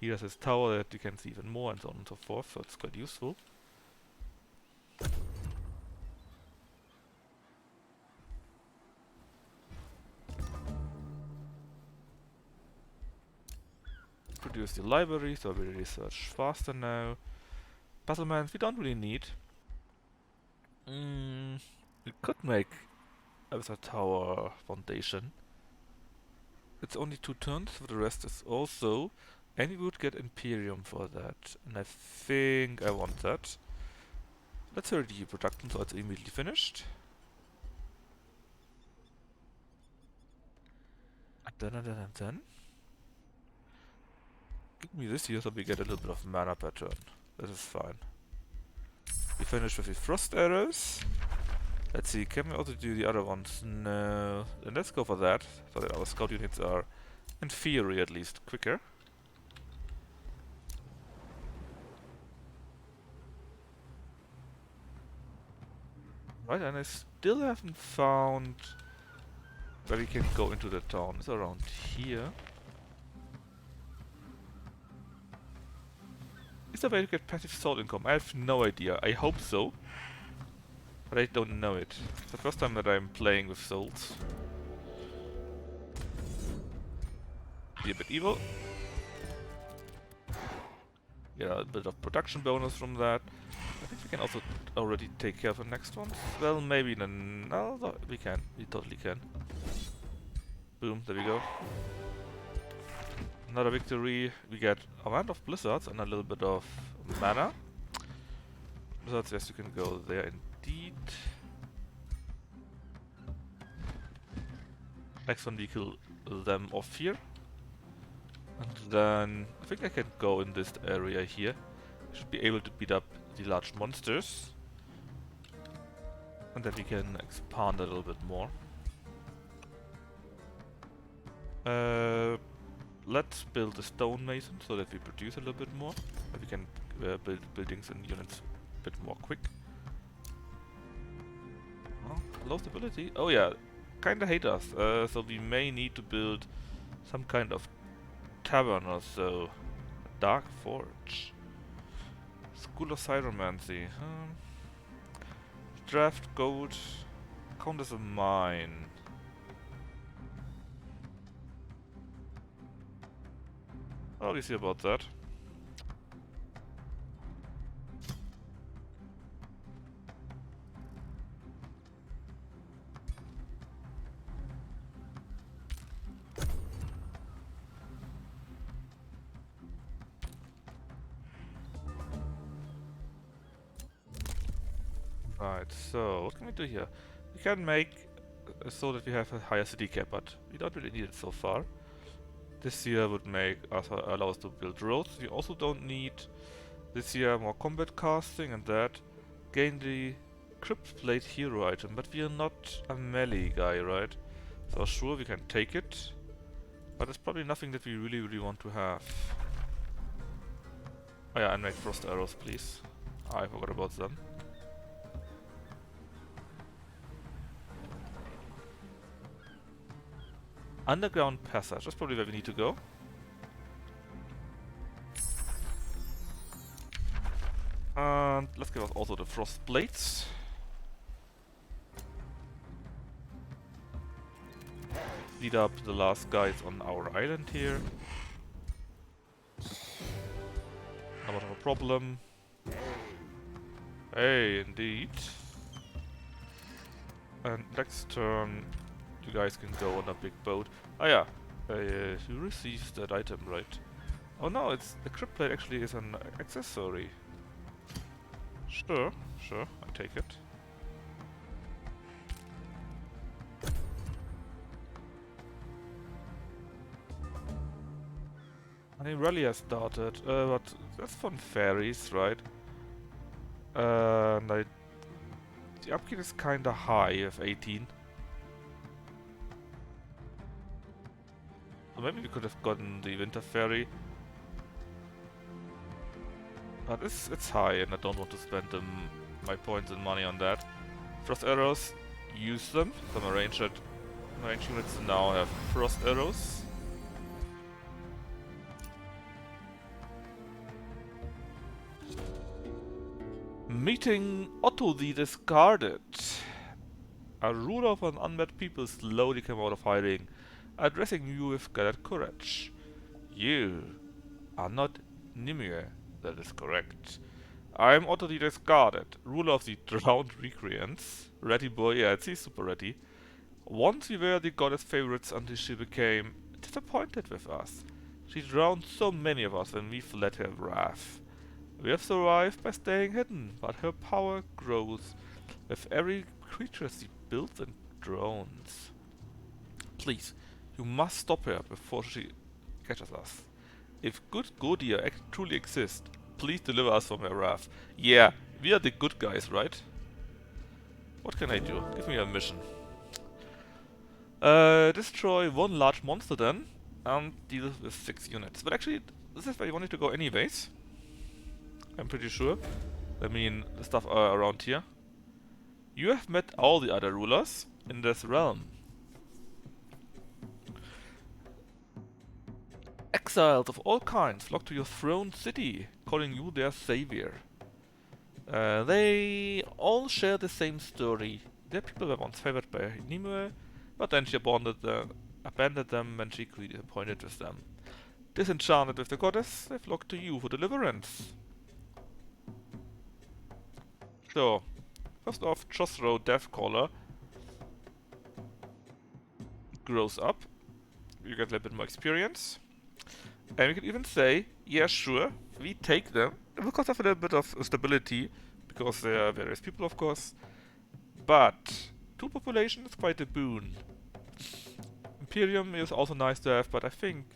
Here's this tower that you can see even more, and so on and so forth. So it's quite useful. Produce the library, so we research faster now. Battlements we don't really need. We could make a tower foundation. It's only 2 turns, so the rest is also. And we would get Imperium for that. And I think I want that. Let's hurry the production so it's immediately finished. And then. Give me this here so we get a little bit of mana per turn. This is fine. We finish with the frost arrows. Let's see, can we also do the other ones? No. Then let's go for that, so that our scout units are, in theory at least, quicker. Right, and I still haven't found where we can go into the town. It's around here. Is there a way to get passive salt income? I have no idea. I hope so. But I don't know it. It's the first time that I'm playing with souls. Be a bit evil. Get a bit of production bonus from that. I think we can also already take care of the next ones. Well, maybe then. No, we can. We totally can. Boom, there we go. Another victory. We get a land of blizzards and a little bit of mana. Blizzards, yes, you can go there indeed. Next one, we kill them off here. And then I think I can go in this area here. Should be able to beat up the large monsters. And then we can expand a little bit more. Let's build a stonemason so that we produce a little bit more. We can build buildings and units a bit more quick. Oh, low stability. Oh yeah, kinda hate us. So we may need to build some kind of tavern or so. Dark Forge. School of Pyromancy. Draft gold. Count as a mine. Oh, we see about that. Right, so what can we do here? We can make so that we have a higher city cap, but we don't really need it so far. This here would make us allow us to build roads. We also don't need this here more combat casting and that. Gain the crypt plate hero item, but we are not a melee guy, right? So sure we can take it, but it's probably nothing that we really want to have. Oh yeah, and make frost arrows, please. I forgot about them. Underground passage. That's probably where we need to go. And let's give us also the frost blades. Lead up the last guys on our island here. Not much of a problem. Hey, indeed. And next turn, you guys can go on a big boat. Oh yeah, you received that item, right? Oh no, it's the crypt plate actually is an accessory. Sure, I take it. I mean, rally has started, but that's fun fairies, right? And the upkeep is kinda high of 18. So maybe we could have gotten the winter fairy. But it's high and I don't want to spend my points and money on that. Frost arrows, use them. Some ranged units now have frost arrows. Meeting Otto the Discarded. A ruler of an unmet people slowly came out of hiding, addressing you with gathered courage. You are not Nimue, that is correct. I am Otto the Discarded, ruler of the drowned recreants. Ready boy, yeah, he's super ready. Once we were the goddess favorites until she became disappointed with us. She drowned so many of us when we fled her wrath. We have survived by staying hidden, but her power grows with every creature she builds and drones. Please, you must stop her before she catches us. If good Godia truly exists, please deliver us from her wrath. Yeah, we are the good guys, right? What can I do? Give me a mission. Destroy one large monster then, and deal with 6 units. But actually, this is where you wanted to go anyways. I'm pretty sure. I mean, the stuff around here. You have met all the other rulers in this realm. Exiles of all kinds flock to your throne city, calling you their savior. They all share the same story. Their people were once favored by Nimue, but then she abandoned them when she grew disappointed with them. Disenchanted with the goddess, they flock to you for deliverance. So, first off, Josro Deathcaller grows up. You get a little bit more experience. And we can even say, yeah, sure, we take them. It will cost us a little bit of stability, because there are various people, of course. But 2 population is quite a boon. Imperium is also nice to have, but I think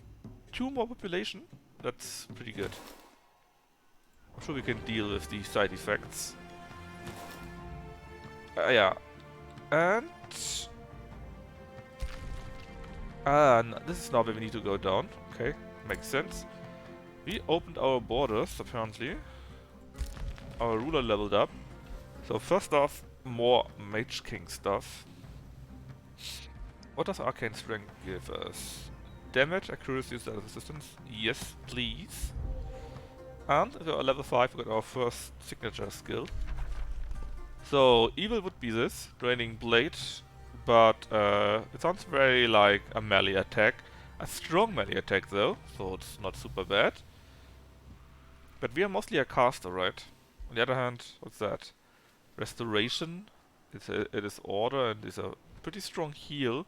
2 more population, that's pretty good. I'm sure we can deal with the side effects. Yeah. And this is now where we need to go down. Okay, makes sense. We opened our borders, apparently. Our ruler leveled up. So first off, more Mage King stuff. What does Arcane Strength give us? Damage, accuracy, self-resistance. Yes, please. And at level 5 we got our first signature skill. So evil would be this, draining blade, but it sounds very like a melee attack. A strong melee attack though, so it's not super bad. But we are mostly a caster, right? On the other hand, what's that? Restoration. It is order and is a pretty strong heal.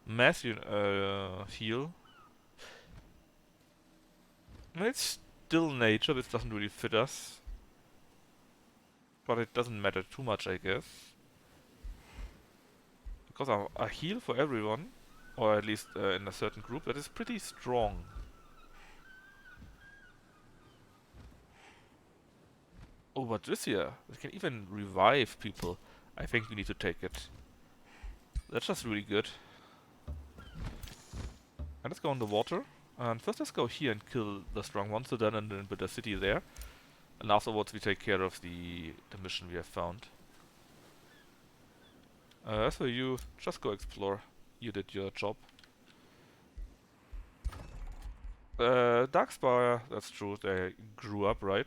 Mass heal. It's still nature, which doesn't really fit us. But it doesn't matter too much, I guess. Because a heal for everyone, or at least in a certain group, that is pretty strong. Oh, but this here, it can even revive people. I think we need to take it. That's just really good. And let's go on the water. And first let's go here and kill the strong monster then and then build a city there. And afterwards we take care of the mission we have found. As for you, just go explore. you did your job. Darkspire, that's true, they grew up, right?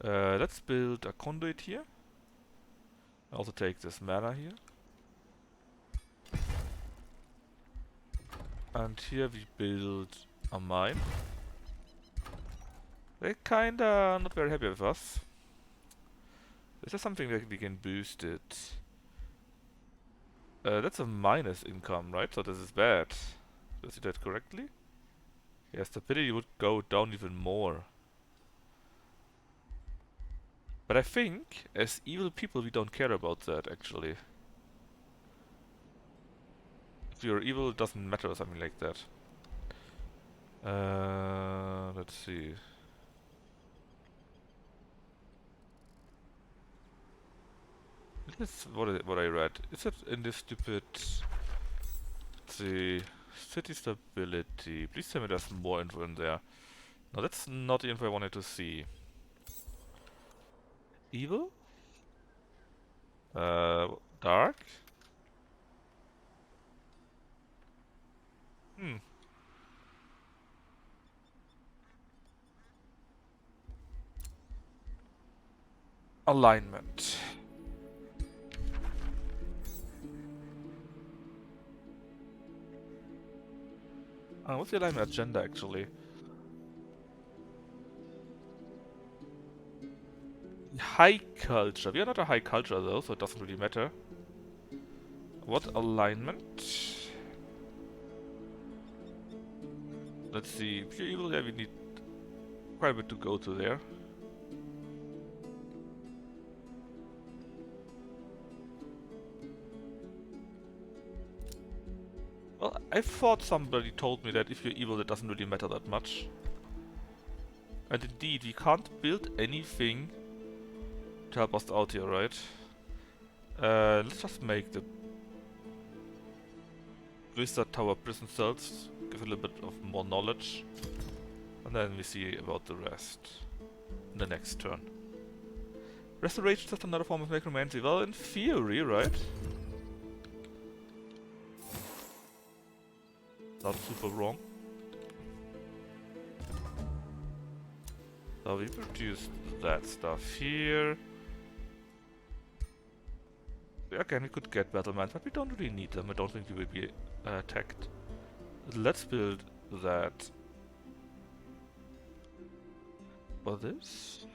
Let's build a conduit here. Also take this mana here. And here we build a mine. They're kinda not very happy with us. Is there something that we can boost it? That's a minus income, right? So this is bad. Did I see that correctly? Yeah, stability would go down even more. But I think, as evil people, we don't care about that, actually. If you're evil, it doesn't matter or something like that. Let's see. This is what I read. Is it in this stupid... Let's see... City stability. Please tell me there's more info in there. No, that's not the info I wanted to see. Evil? Dark? Hmm. Alignment. What's the alignment agenda actually? High culture. We are not a high culture though, so it doesn't really matter. What alignment? Let's see. Pure evil, yeah, we need quite a bit to go to there. Well, I thought somebody told me that if you're evil, it doesn't really matter that much. And indeed, we can't build anything to help us out here, right? Let's just make the Wizard Tower prison cells, give a little bit of more knowledge, and then we see about the rest in the next turn. Restoration is just another form of necromancy. Well, in theory, right? Not super wrong. So we produced that stuff here. Again, we could get battlements, but we don't really need them. I don't think we will be attacked. Let's build that. For this,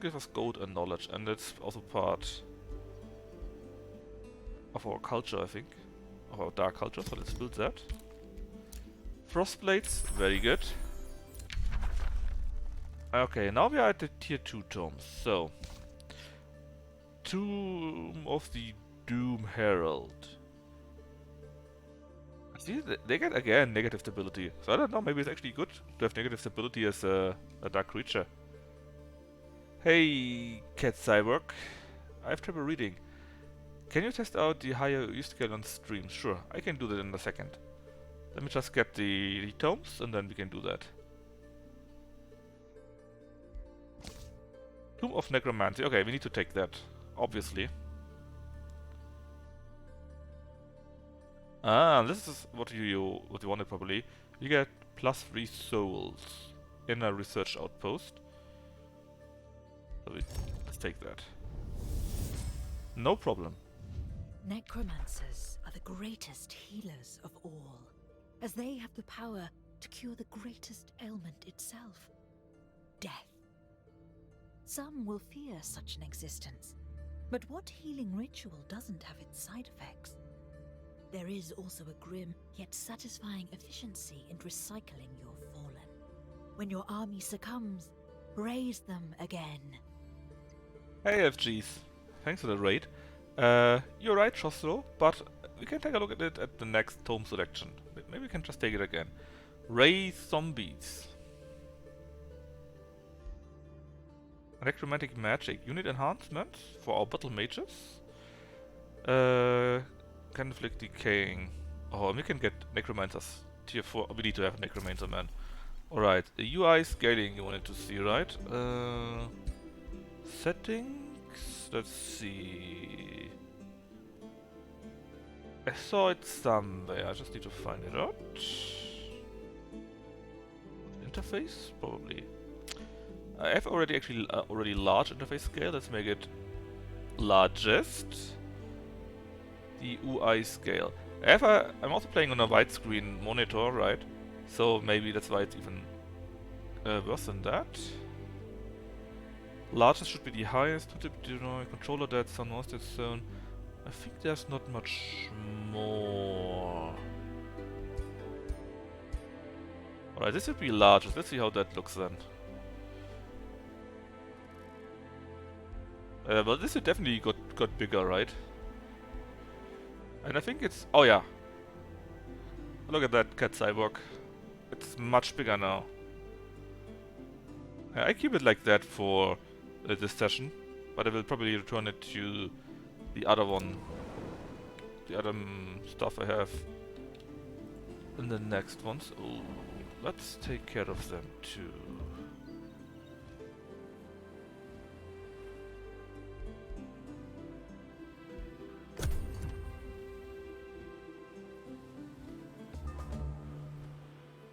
give us gold and knowledge, and it's also part of our culture, I think, of our dark culture. So let's build that. Frostblades, very good. Okay, now we are at the tier 2 tomes. So, Tomb of the Doom Herald. See, they get again negative stability. So I don't know, maybe it's actually good to have negative stability as a dark creature. Hey, Cat Cyborg. I have trouble reading. Can you test out the higher you used to get on stream? Sure, I can do that in a second. Let me just get the tomes and then we can do that. Tomb of Necromancy. Okay, we need to take that, obviously. Ah, this is what you wanted probably. You get +3 souls in a research outpost. So let's take that. No problem. Necromancers are the greatest healers of all, as they have the power to cure the greatest ailment itself, death. Some will fear such an existence, but what healing ritual doesn't have its side effects? There is also a grim yet satisfying efficiency in recycling your fallen. When your army succumbs, raise them again. Hey FGs, thanks for the raid. You're right, Shostro, but we can take a look at it at the next tome selection. Maybe we can just take it again. Raise zombies. Necromantic magic. Unit enhancement for our battle mages. Conflict decaying. Oh, and we can get necromancers. Tier 4. We need to have a necromancer, man. Alright, the UI scaling you wanted to see, right? Settings. Let's see. I saw it somewhere, I just need to find it out. Interface? Probably. I have already large interface scale, let's make it largest. The UI scale. I'm also playing on a widescreen monitor, right? So maybe that's why it's even worse than that. Largest should be the highest. Controller dead zone, mouse dead zone. I think there's not much more. Alright, this should be largest. Let's see how that looks then. Well, this definitely got bigger, right? And I think it's... Oh yeah. Look at that cat cyborg. It's much bigger now. I keep it like that for this session, but I will probably return it to the other one. The other stuff I have in the next ones. Oh, let's take care of them too.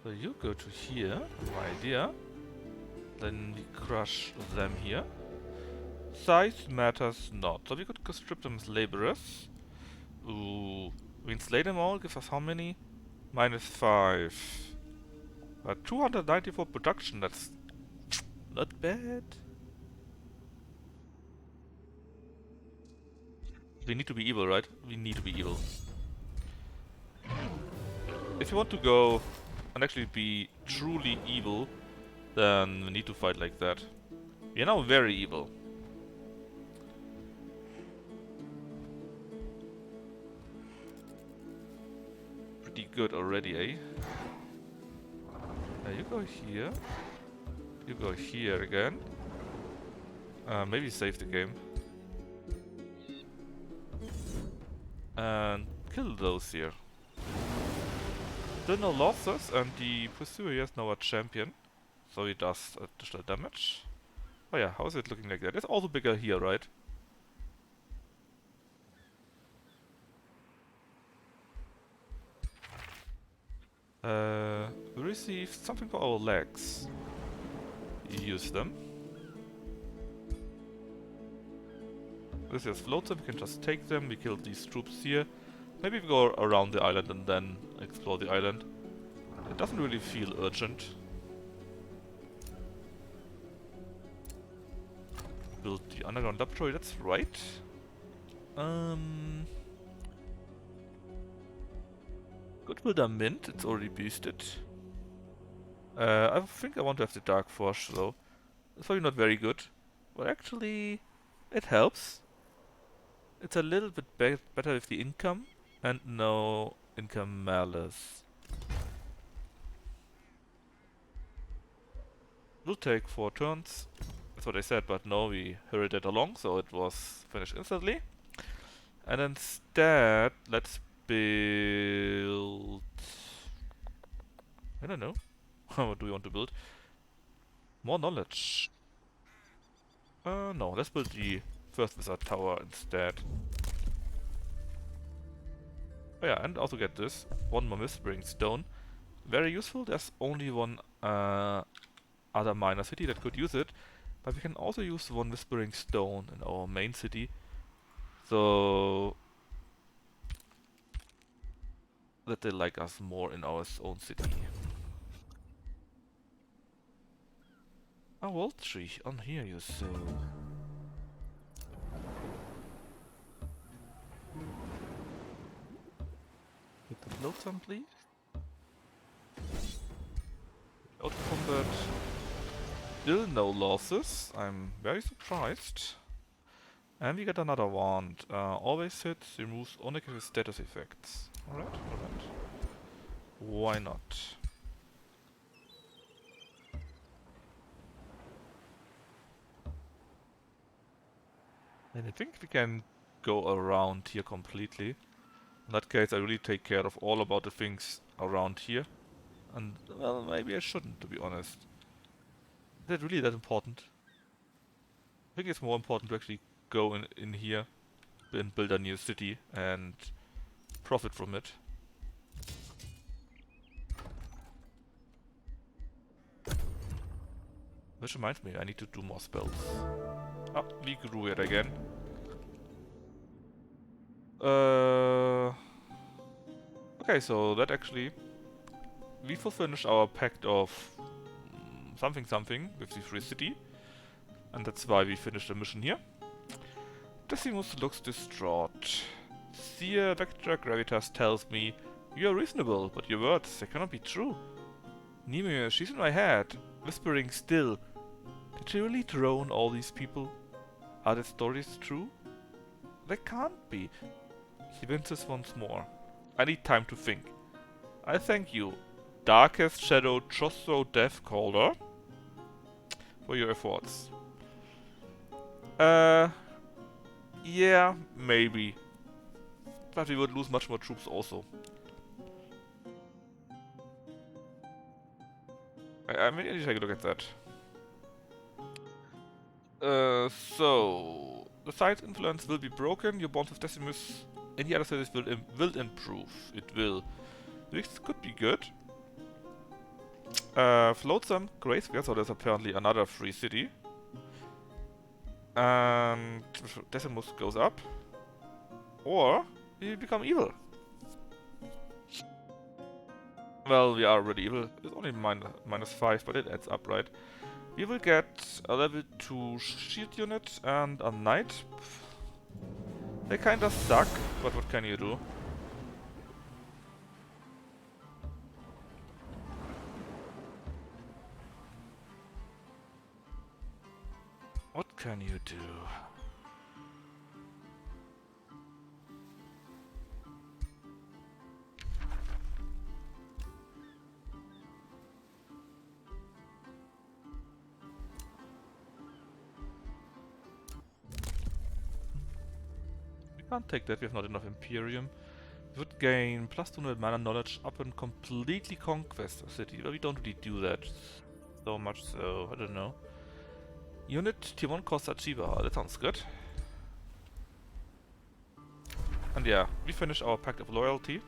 So you go to here, right here. Then we crush them here. Size matters not. So we could strip them as laborers. Ooh. We can slay them all, gives us how many? -5. 294 production, that's not bad. We need to be evil, right? We need to be evil. If you want to go and actually be truly evil, then we need to fight like that. We are now very evil. Pretty good already, eh? You go here. You go here again. Maybe save the game. And kill those here. Still no losses, and the pursuer here is now a champion. So he does additional damage. Oh yeah, how is it looking like that? It's also bigger here, right? We received something for our legs. Use them. This just floats them, we can just take them, we kill these troops here. Maybe we go around the island and then explore the island. It doesn't really feel urgent. Build the underground laboratory, that's right. Goodwilder Mint, it's already boosted. I think I want to have the Dark Forge though. It's probably not very good. But actually, it helps. It's a little bit better with the income. And no income malice. Will take 4 turns. That's what I said, but no, we hurried it along, so it was finished instantly. And instead, let's build... I don't know. What do we want to build? More knowledge. No, let's build the first wizard tower instead. Oh yeah, and also get this. 1 more whispering stone. Very useful. There's only one other minor city that could use it. But we can also use 1 whispering stone in our main city. So that they like us more in our own city. A wall tree on here, you say. Hit the floatsome, please. Out of combat. Still no losses. I'm very surprised. And we get another wand. Always hits, removes all negative status effects. Alright, alright. Why not? And I think we can go around here completely. In that case, I really take care of all about the things around here. And, well, maybe I shouldn't, to be honest. Is that really that important? I think it's more important to actually go in here and build a new city and profit from it. Which reminds me, I need to do more spells. Ah, we grew it again. Okay, so that actually... We finished our pact of something something with the free city. And that's why we finished the mission here. Decimus looks distraught. Seer Vectra Gravitas tells me, "You are reasonable, but your words, they cannot be true." Nimue, she's in my head, whispering still. Did she really drone all these people? Are the stories true? They can't be. He winces once more. I need time to think. I thank you, Darkest Shadow Chosso Deathcaller, for your efforts. Yeah, maybe. But we would lose much more troops also. I mean, I need to take a look at that. So... The side's influence will be broken, your bonds with Decimus and the other cities will improve. It will. This could be good. Float some grayscale, so there's apparently another free city. And Decimus goes up. Or we become evil. Well, we are already evil. It's only -5, but it adds up, right? We will get a level 2 shield unit and a knight. They kinda suck, but what can you do? What can you do? Can't take that, we have not enough Imperium. We would gain plus 200 mana knowledge up and completely conquest a city. Well, we don't really do that so much, so I don't know. Unit tier 1 costs Archipelago, that sounds good. And yeah, we finished our Pact of Loyalty.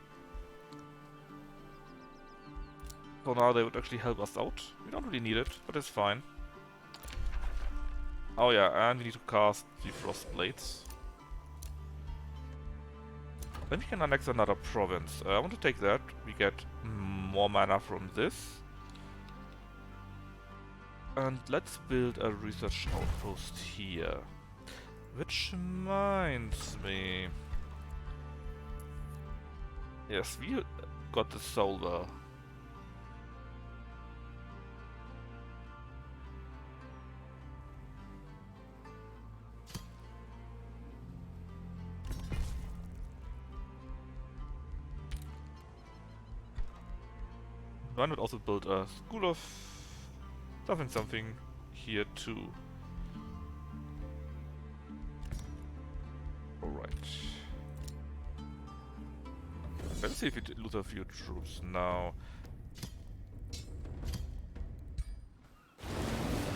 So now they would actually help us out. We don't really need it, but it's fine. Oh yeah, and we need to cast the Frost Blades. Then we can annex another province. I want to take that. We get more mana from this. And let's build a research outpost here. Which reminds me... Yes, we got the Solver. Why not also build a school of something here too? Alright. Let's see if we lose a few troops now.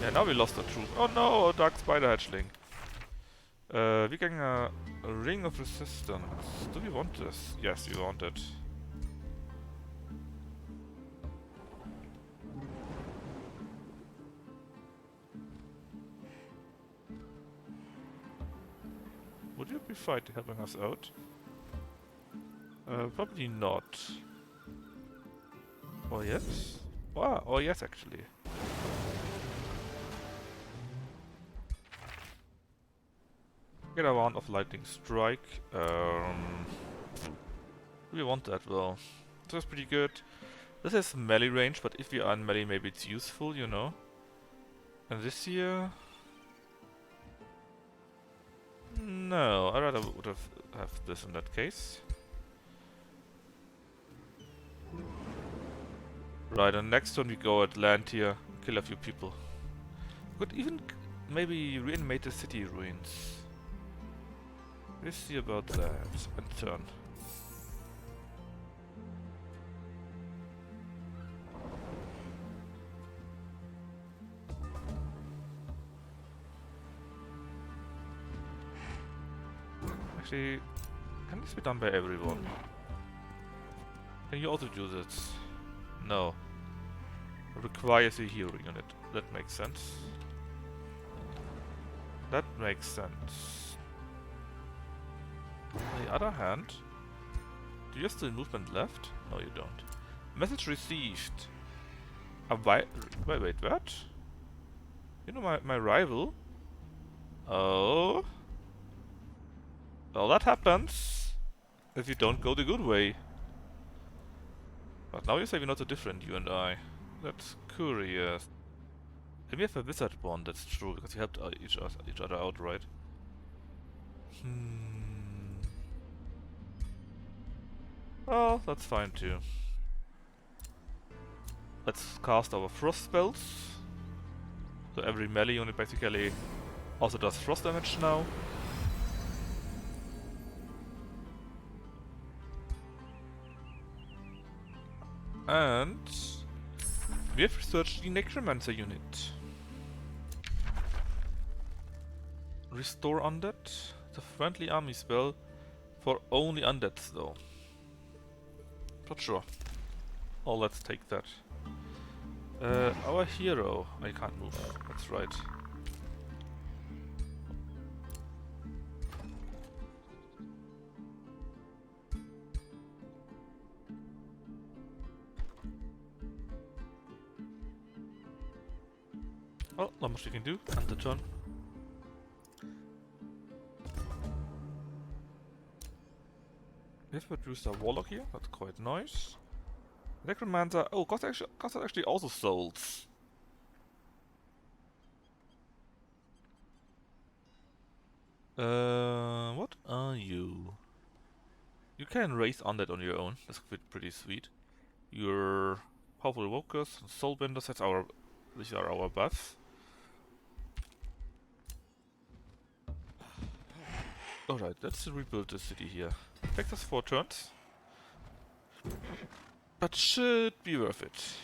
Yeah, now we lost a troop. Oh no, a Dark Spider Hatchling. We're getting a Ring of Resistance. Do we want this? Yes, we want it. Would you be fine helping us out? Probably not. Or yes? Wow, or yes actually. Get a round of Lightning Strike. We want that well. That's pretty good. This is melee range, but if we are in melee maybe it's useful, you know. And this here... No, I rather would have this in that case. Right, and next turn we go at land here, kill a few people. Could even maybe reanimate the city ruins. We'll see about that. And turn. Actually, can this be done by everyone? Can you also do this? No. Requires a hero unit. That makes sense. That makes sense. On the other hand, do you have still movement left? No, you don't. Message received. Wait, what? You know my rival? Oh. Well, that happens if you don't go the good way. But now you say we're not so different, you and I. That's curious. And we have a wizard bond, that's true, because we helped each other out, right? Oh, that's fine too. Let's cast our frost spells. So every melee unit basically also does frost damage now. And we have researched the Necromancer unit. Restore Undead. It's a friendly army spell for only undeads though. Not sure. Oh, let's take that. Our hero. I can't move. That's right. Well, not much we can do. End the turn. We have produced a Warlock here. That's quite nice. Necromancer. Oh, cost actually also souls. What are you? You can raise undead on your own. That's pretty sweet. You're powerful evokers, soulbenders. These are our buffs. Alright, let's rebuild the city here. Takes us 4 turns. But should be worth it.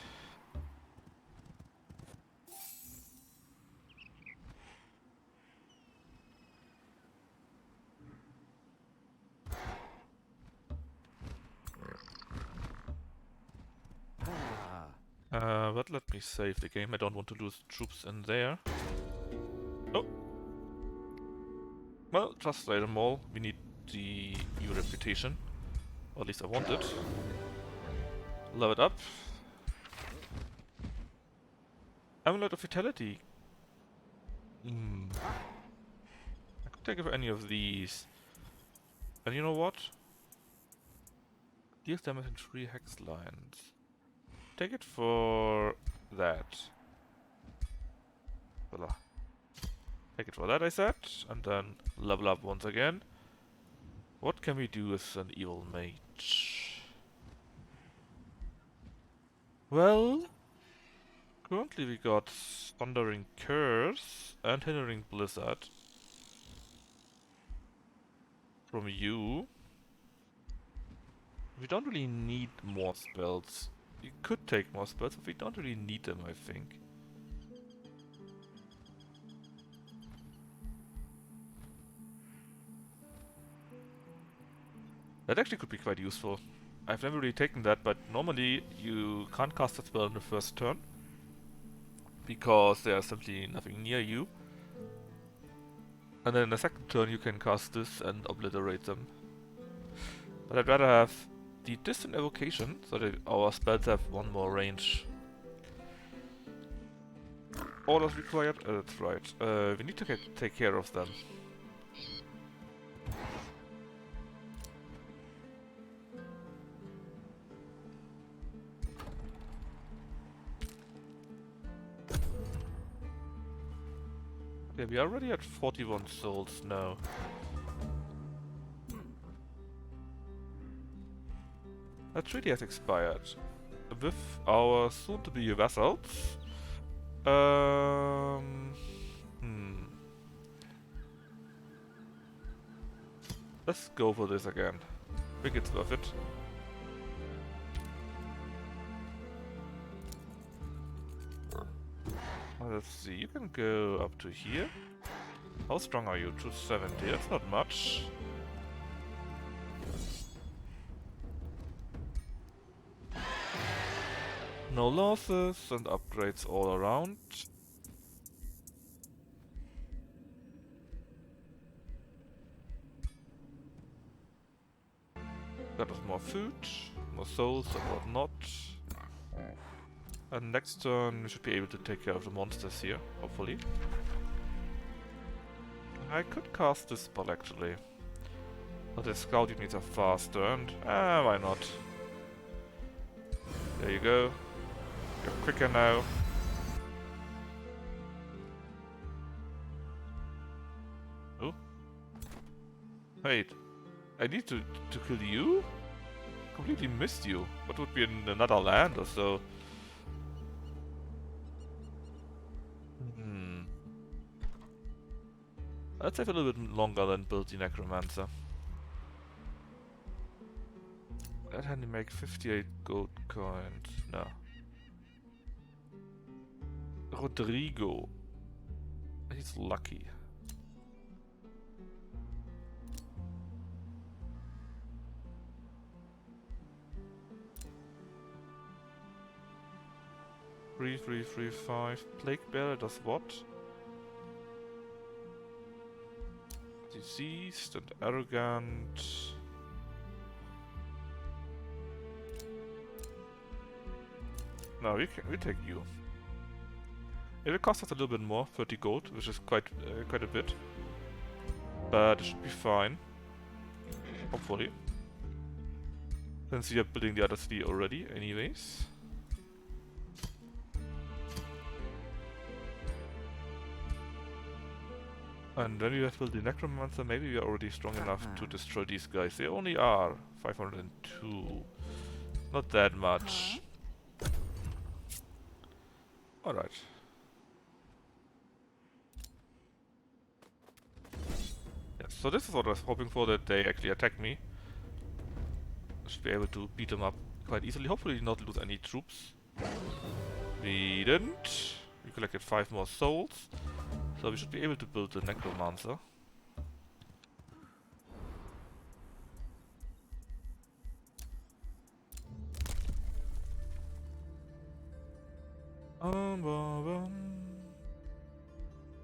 But let me save the game. I don't want to lose troops in there. Oh! Well, just slay them all. We need the new reputation. Or at least I want it. Level it up. Amulet of Vitality. I could take it for any of these. And you know what? Deals damage in 3 hex lines. Take it for that. Voila. Take it for that, I said. And then level up once again. What can we do with an evil mage? Well, currently we got Thundering Curse and Hindering Blizzard from you. We don't really need more spells. You could take more spells, but we don't really need them, I think. That actually could be quite useful. I've never really taken that, but normally you can't cast a spell in the first turn. Because there's simply nothing near you. And then in the second turn you can cast this and obliterate them. But I'd rather have the distant evocation, so that our spells have one more range. Orders required? That's right. We need to take care of them. Okay, we are already at 41 souls now. That treaty has expired. With our soon-to-be vassals. Let's go for this again. I think it's worth it. Let's see, you can go up to here. How strong are you? 270, that's not much. No losses and upgrades all around. Got us more food, more souls and whatnot. And next turn we should be able to take care of the monsters here, hopefully. I could cast this spell actually. But the scout units are faster and why not? There you go. You're quicker now. Oh. Wait. I need to kill you? Completely missed you. What would be in another land or so? Let's have a little bit longer than build the Necromancer. That had to make 58 gold coins. No. Rodrigo. He's lucky. Three, 5. Plague Bearer does what? Diseased and arrogant. No, we take you. It will cost us a little bit more, 30 gold, which is quite a bit. But it should be fine. Hopefully. Since we are building the other 3 already, anyways. And when we have built the Necromancer, maybe we are already strong enough to destroy these guys. They only are 502. Not that much. Alright. Yes, so this is what I was hoping for, that they actually attack me. I should be able to beat them up quite easily. Hopefully not lose any troops. We didn't. We collected 5 more souls. So we should be able to build the Necromancer.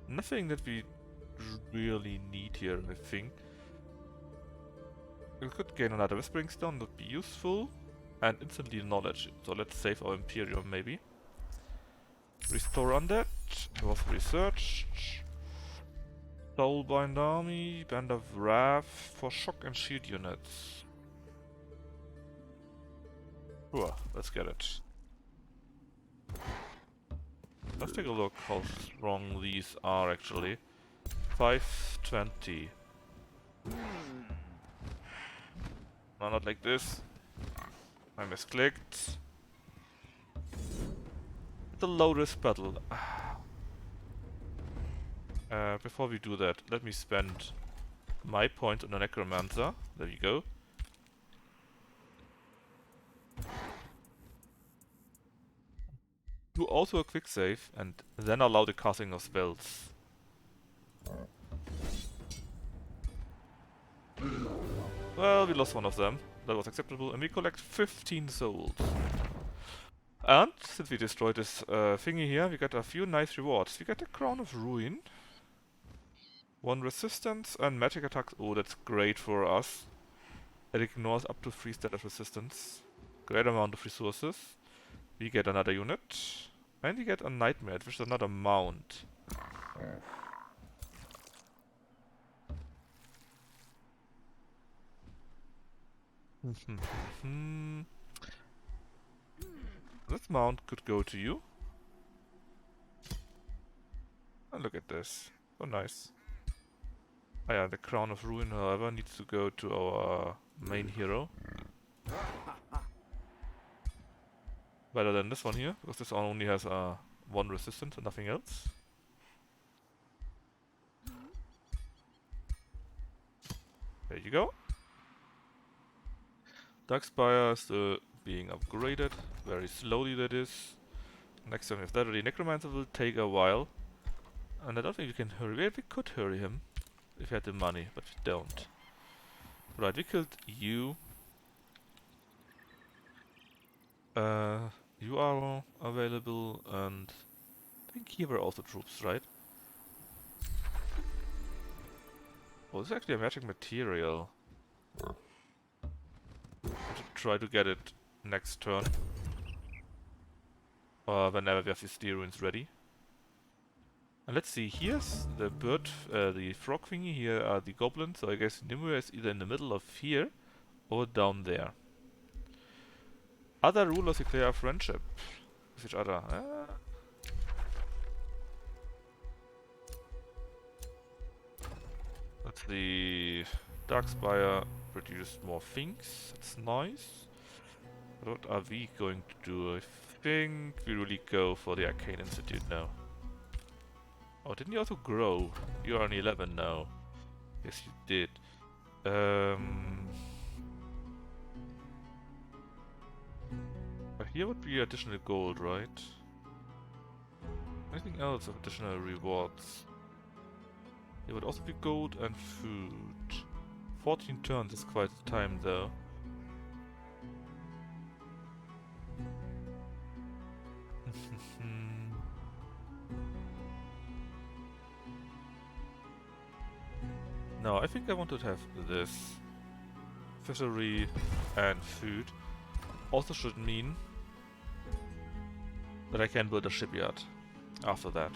Nothing that we really need here, I think. We could gain another Whispering Stone, that would be useful. And instantly knowledge. So let's save our Imperium maybe. Restore Undead. Was researched. Soulbind Army. Band of Wrath for shock and shield units. Sure, let's get it. Let's take a look how strong these are actually. 520. No, not like this. I misclicked. It's a low risk battle. Before we do that, let me spend my point on the Necromancer. There we go. Do also a quick save and then allow the casting of spells. Well, we lost one of them. That was acceptable, and we collect 15 souls. And since we destroyed this thingy here, we got a few nice rewards. We got the Crown of Ruin, 1 resistance and magic attacks. Oh, that's great for us. It ignores up to 3 status resistance. Great amount of resources. We get another unit. And we get a Nightmare, which is another mount. This mount could go to you. And look at this. So nice. Ah yeah, the Crown of Ruin, however, needs to go to our main hero. Better than this one here, because this one only has 1 resistance and nothing else. There you go. Darkspire is still being upgraded, very slowly that is. Next time we have that ready. Necromancer will take a while. And I don't think we can hurry. We could hurry him if we had the money, but we don't. Right, we killed you. You are available, and I think here were also troops, right? Well, this is actually a magic material. I should try to get it next turn. Or whenever we have the steel ruins ready. And let's see, here's the bird, the frog thingy, here are the goblins, so I guess Nimue is either in the middle of here or down there. Other rulers declare friendship with each other. Let's see, Darkspire produced more things, that's nice. What are we going to do? I think we really go for the Arcane Institute now. Oh, didn't you also grow? You are on 11 now. Yes, you did. Here would be additional gold, right? Anything else of additional rewards? Here would also be gold and food. 14 turns is quite a time though. No, I think I want to have this. Fishery and food. Also should mean that I can build a shipyard after that.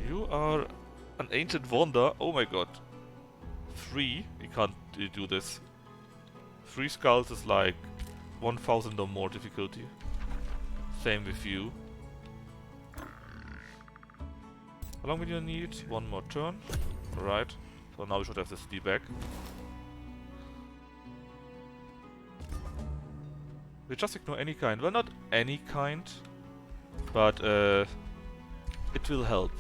You are an ancient wonder. Oh my god. 3? We can't do this. 3 skulls is like 1000 or more difficulty. Same with you. How long will you need? 1 more turn. Right. So now we should have this D back. We just ignore any kind. Well, not any kind. But it will help.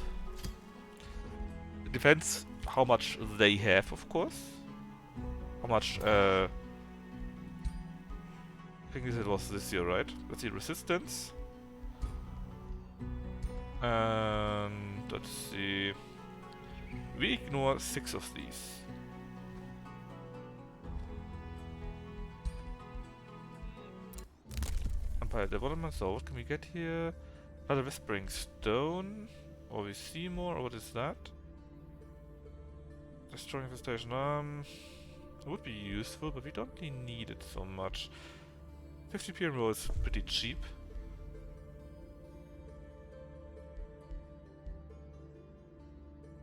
It depends how much they have, of course. How much I think it was this year, right? Let's see, resistance. And let's see. We ignore 6 of these. Empire development, so what can we get here? Another Whispering Stone. Or we see more, or what is that? Destroying the station. It would be useful, but we don't really need it so much. 50 PMO is pretty cheap.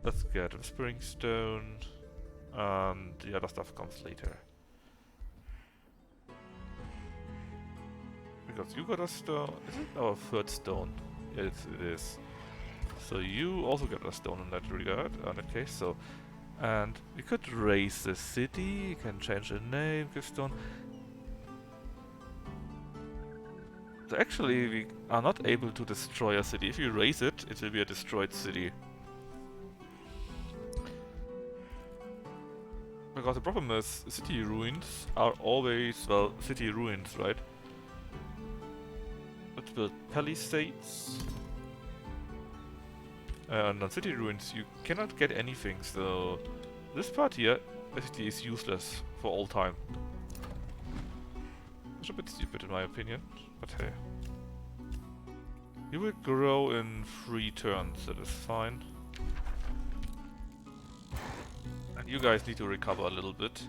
Let's get Whispering Stone, and the other stuff comes later. Because you got a stone. Is it our 3rd stone? Yes, it is. So you also get a stone in that regard, in that case, so... And we could raise the city, you can change the name, give stone. So actually, we are not able to destroy a city. If you raise it, it will be a destroyed city. Because the problem is, city ruins are always, well, city ruins, right? Let's build palisades. And on city ruins you cannot get anything, so this part here basically is useless for all time. It's a bit stupid in my opinion, but hey. You will grow in 3 turns, that is fine. And you guys need to recover a little bit.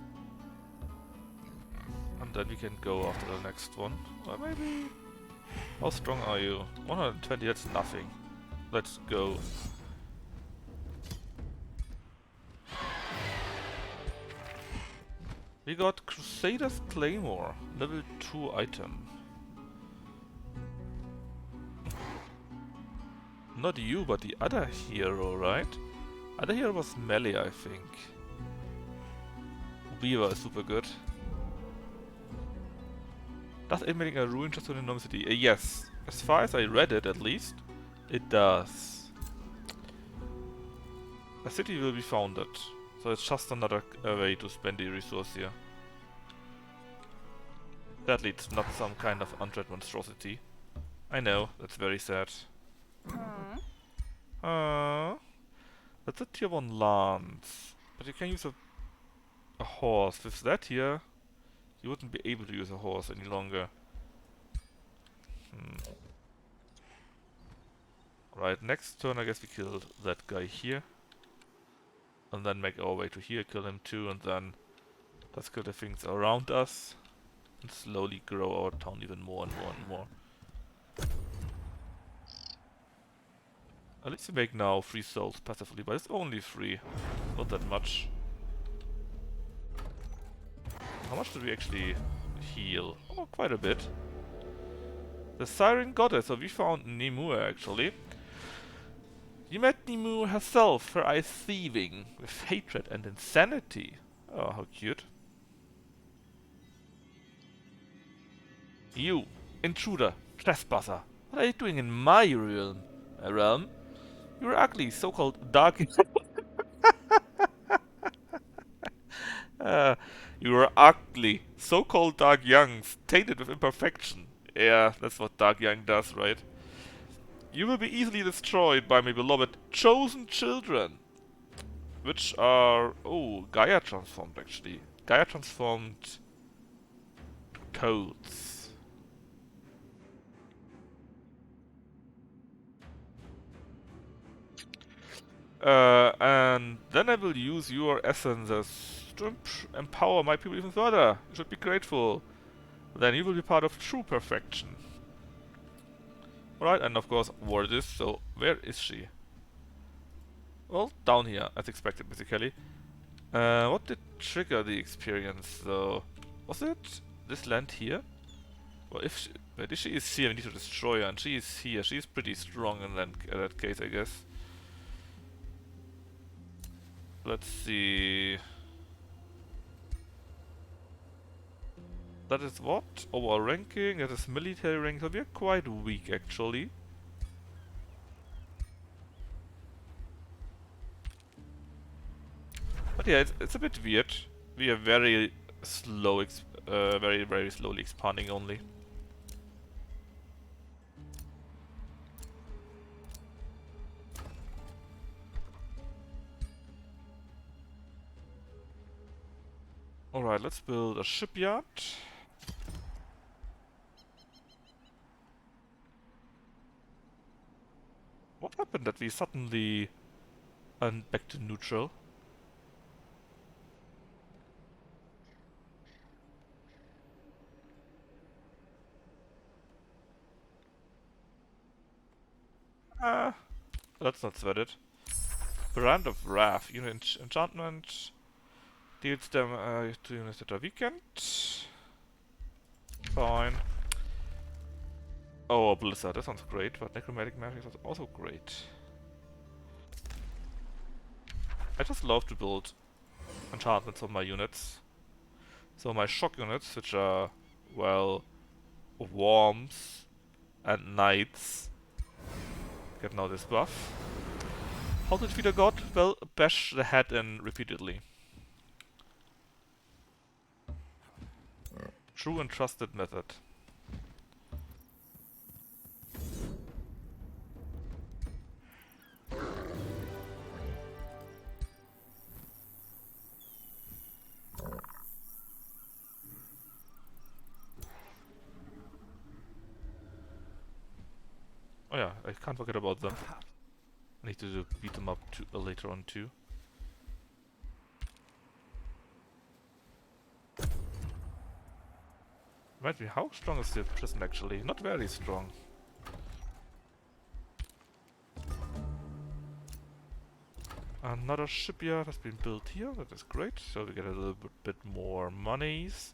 And then we can go after the next one. Or maybe... How strong are you? 120, that's nothing. Let's go. We got Crusader's Claymore, level 2 item. Not you, but the other hero, right? Other hero was melee, I think. Weaver is super good. Does animating a ruin just within Gnome City? Yes. As far as I read it, at least, it does. A city will be founded. So it's just another way to spend the resource here. Sadly, it's not some kind of undead monstrosity. I know, that's very sad. That's a tier 1 lance. But you can use a horse. With that here, you wouldn't be able to use a horse any longer. Right, next turn I guess we kill that guy here. And then make our way to here, kill him too, and then let's kill the things around us. And slowly grow our town even more and more and more. At least we make now 3 souls passively, but it's only 3. Not that much. How much did we actually heal? Oh, quite a bit. The Siren Goddess, so we found Nimue actually. You met Nimue herself, her eyes thieving with hatred and insanity. Oh, how cute. You, intruder, trespasser, what are you doing in my realm? You're ugly, so-called dark... You're ugly, so-called dark young, tainted with imperfection. Yeah, that's what dark young does, right? You will be easily destroyed by my beloved chosen children. Which are... oh, Gaia transformed actually. Gaia transformed codes. And then I will use your essences to empower my people even further. You should be grateful. Then you will be part of true perfection. Alright, and of course, ward this. So, where is she? Well, down here, as expected, basically. What did trigger the experience, though? Was it this land here? Well, if she, wait, if she is here, we need to destroy her, and she is here. She is pretty strong in that case, I guess. Let's see. That is what? Our ranking, that is military rank, so we are quite weak actually. But yeah, it's a bit weird. We are very slow, very slowly expanding only. Alright, let's build a shipyard. What happened that we suddenly went back to neutral? Ah, let's not sweat it. Brand of Wrath, unit enchantment. Deals them 2 units at a weekend. Fine. Oh, Blizzard, that sounds great, but Necromantic Magic is also great. I just love to build enchantments on my units. So my shock units, which are, well, worms and knights, get now this buff. How to defeat a god? Well, bash the head in repeatedly. True and trusted method. Oh yeah, I can't forget about them. I need to beat them up later on too. Remind me, how strong is the prison actually? Not very strong. Another shipyard has been built here, that is great. So we get a little bit more monies.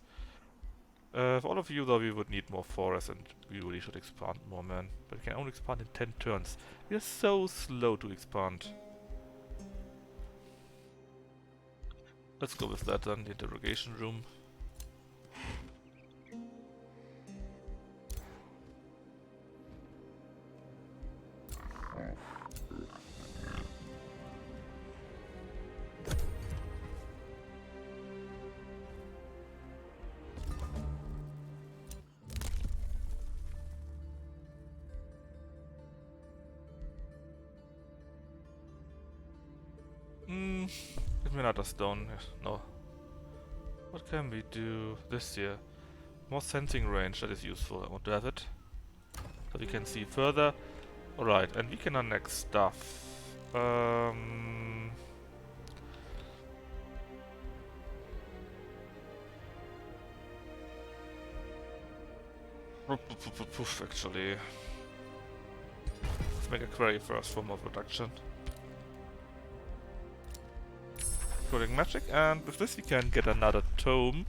For all of you though, we would need more forests and we really should expand more, man. But we can only expand in 10 turns. We are so slow to expand. Let's go with that then, the interrogation room. me another stone. No. What can we do this year? More sensing range, that is useful. I want to have it. So we can see further. Alright, and we can annex stuff. Actually. Let's make a query first for more production. Coding magic, and with this we can get another tome.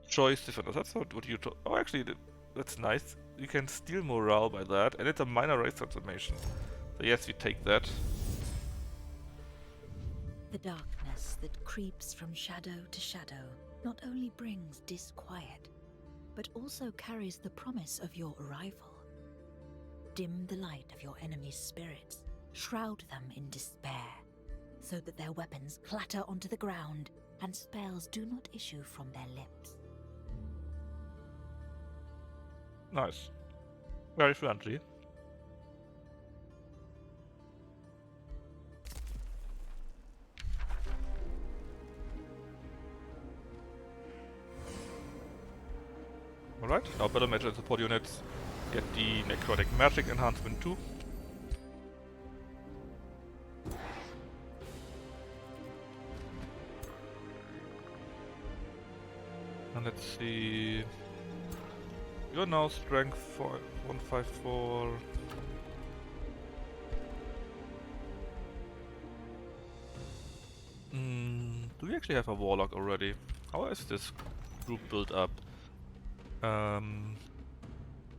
Choice defender. That's not what you told. Oh, actually, that's nice. You can steal morale by that, and it's a minor race transformation. So yes, we take that. The darkness that creeps from shadow to shadow not only brings disquiet, but also carries the promise of your arrival. Dim the light of your enemy's spirits, shroud them in despair, so that their weapons clatter onto the ground and spells do not issue from their lips. Nice. Very friendly. Alright, now battle mage and support units get the necrotic magic enhancement too. And let's see. You're now strength 154. Do we actually have a warlock already? How is this group built up?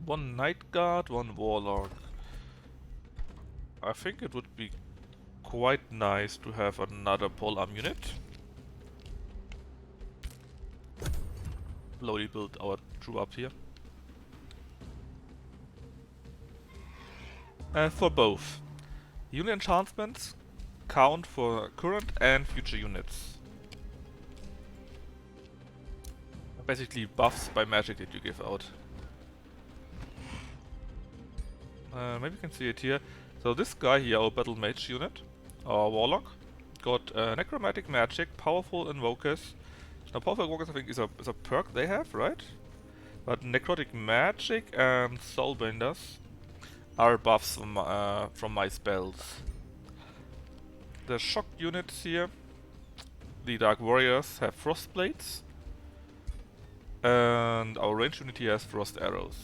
One Night Guard, one Warlock. I think it would be quite nice to have another polearm unit. Slowly build our troop up here. For both. Unit enchantments count for current and future units. Basically buffs by magic that you give out. Maybe you can see it here. So this guy here, our battle mage unit, our warlock, got necromantic magic, powerful invokers. Now powerful invokers I think is a perk they have, right? But necrotic magic and soulbinders are buffs from my spells. The shock units here, the dark warriors have frost blades. And our ranged unit here has frost arrows.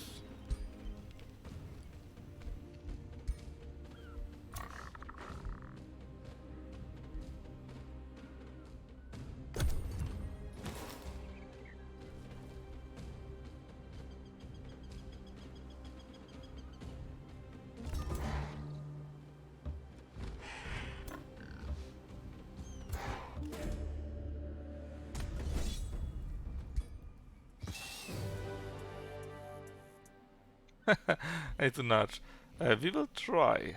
It's a nudge. We will try.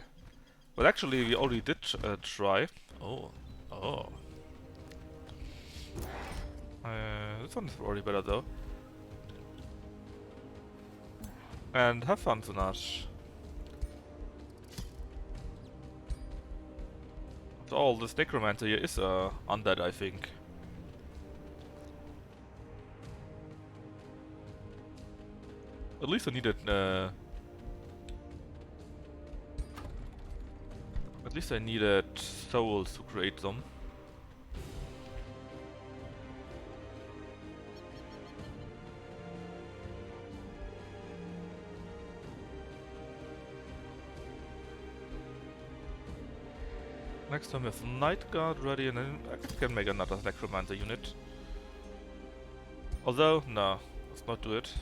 But actually, we already did try. Oh. Oh. This one is already better though. And have fun, Sunaj. So all this necromancer here is undead, I think. At least I needed at least I needed souls to create them. Next time we have Night Guard ready, and then I can make another necromancer unit. Although, no, let's not do it.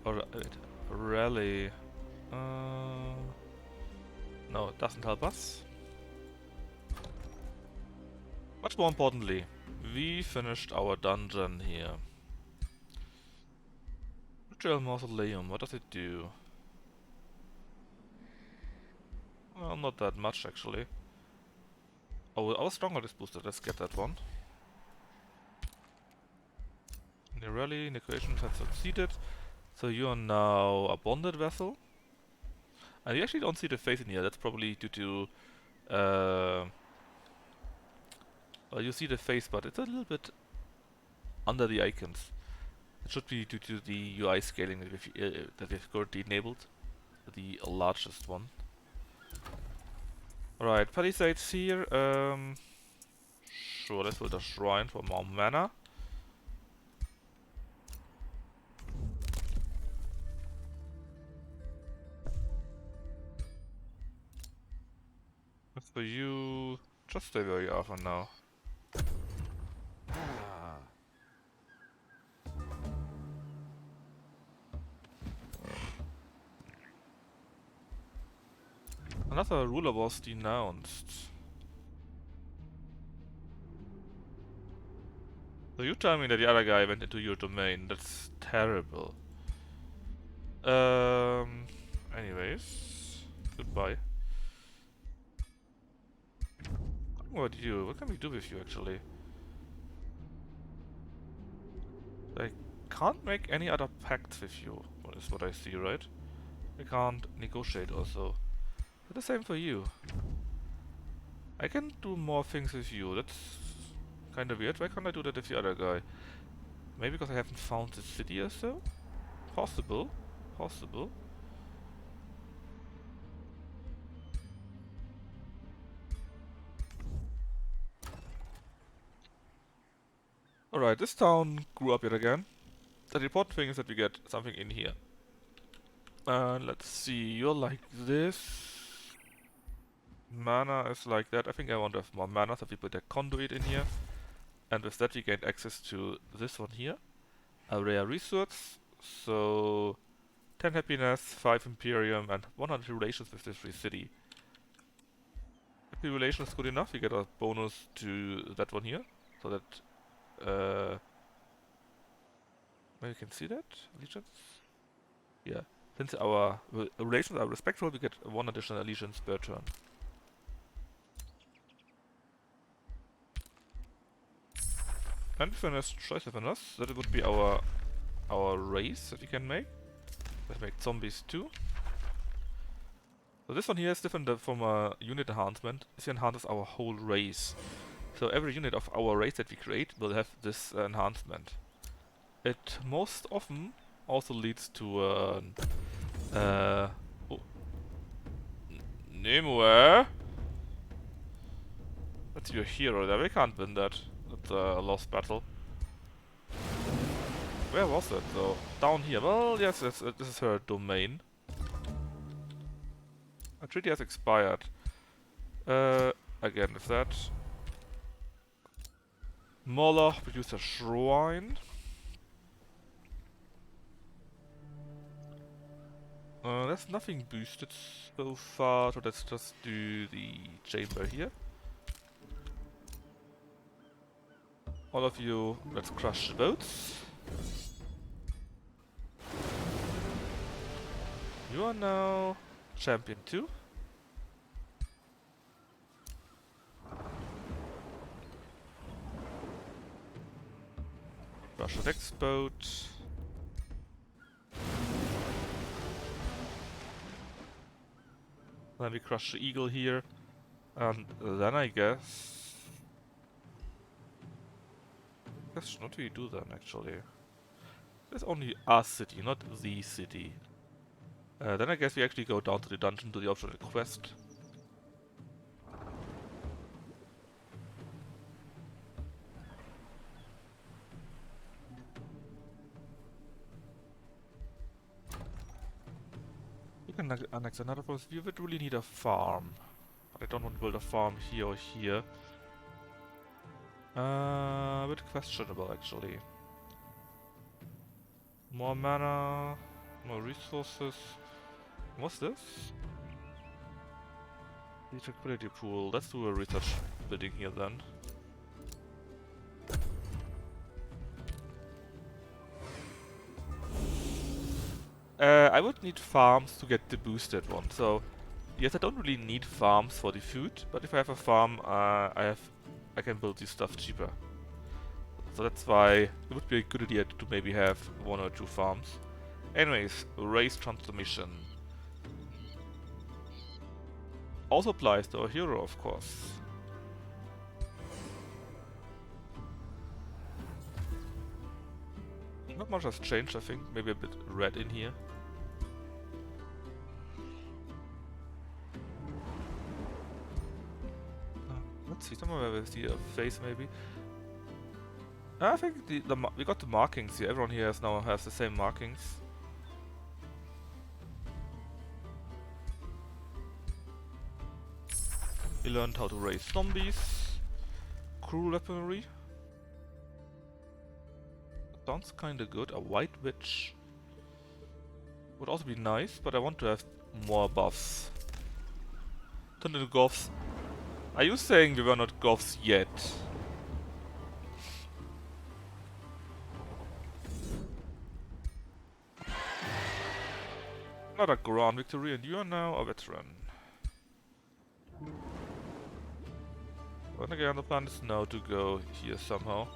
Or rally. No, it doesn't help us. Much more importantly, we finished our dungeon here. Ritual Mausoleum, what does it do? Well, not that much actually. Oh, our stronghold is boosted, let's get that one. The rally negotiations have succeeded. So you are now a bonded vessel. And you actually don't see the face in here, that's probably due to Well, you see the face, but it's a little bit under the icons. It should be due to the UI scaling that we've currently enabled, the largest one. Alright, Palisades here. Sure, let's build a shrine for more mana. As for you, just stay where you are for now. Another ruler was denounced. So you tell me that the other guy went into your domain. That's terrible. Anyways, goodbye. What about you? What can we do with you actually? I can't make any other pacts with you. Is what I see, right? We can't negotiate also. But the same for you. I can do more things with you. That's kind of weird. Why can't I do that with the other guy? Maybe because I haven't found the city or so? Possible. Possible. Alright, this town grew up yet again. The important thing is that we get something in here. Let's see, you're like this. Mana is like that. I think I want to have more mana, so we put a conduit in here. And with that we gain access to this one here. A rare resource. So 10 happiness, 5 imperium, and 100 relations with this free city. If the relation is good enough, you get a bonus to that one here. So that maybe you can see that? Allegiance? Yeah. Since our relations are respectful, we get 1 additional allegiance per turn. And we finished choice within us. That would be our race that we can make. Let's make zombies too. So this one here is different from a unit enhancement. This enhances our whole race. So every unit of our race that we create will have this enhancement. It most often also leads to Nimue? That's your hero there. We can't win that. That's a lost battle. Where was it though? Down here. Well, yes, this is her domain. Our treaty has expired. Again, with that. Moloch produced a shrine. There's nothing boosted so far, so let's just do the chamber here. All of you, let's crush the boats. You are now champion 2. Crush the next boat. Then we crush the eagle here. And then I guess... what do we do then actually? There's only a city, not the city. Then I guess we actually go down to the dungeon to the optional quest. We can annex another province. We would really need a farm. But I don't want to build a farm here or here. A bit questionable actually. More mana, more resources. What's this? The tranquility pool. Let's do a research building here then. I would need farms to get the boosted one. So yes, I don't really need farms for the food, but if I have a farm, I can build this stuff cheaper. So that's why it would be a good idea to maybe have 1 or 2 farms. Anyways, race transformation. Also applies to our hero, of course. Not much has changed, I think. Maybe a bit red in here. Let's see, somewhere we see a face, maybe. I think we got the markings here. Everyone here now has the same markings. We learned how to raise zombies. Cruel weaponry. Sounds kinda good. A white witch would also be nice, but I want to have more buffs. Turn into goths. Are you saying we were not goths yet? Not a grand victory, and you are now a veteran. Then again, the plan is now to go here somehow.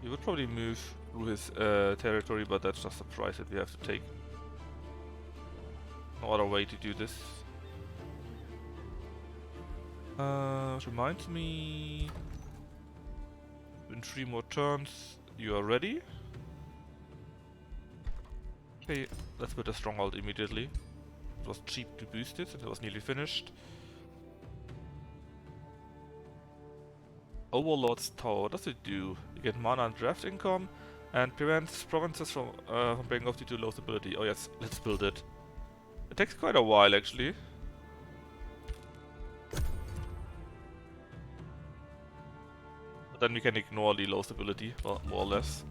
He would probably move through his territory, but that's just a price that we have to take. No other way to do this. Which reminds me... In 3 more turns, you are ready. Okay, let's put a stronghold immediately. It was cheap to boost it, and it was nearly finished. Overlord's Tower, what does it do? You get mana and draft income, and prevents provinces from being off due to low stability. Oh yes, let's build it. It takes quite a while actually. But then we can ignore the low stability, well, more or less.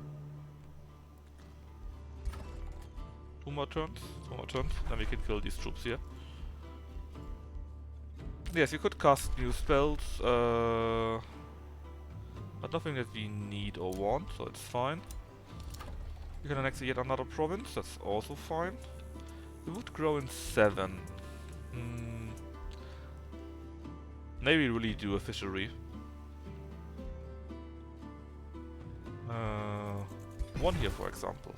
2 more turns, then we can kill these troops here. Yes, you could cast new spells, but nothing that we need or want, so it's fine. You can annex yet another province, that's also fine. We would grow in 7. Maybe really do a fishery. 1 here, for example.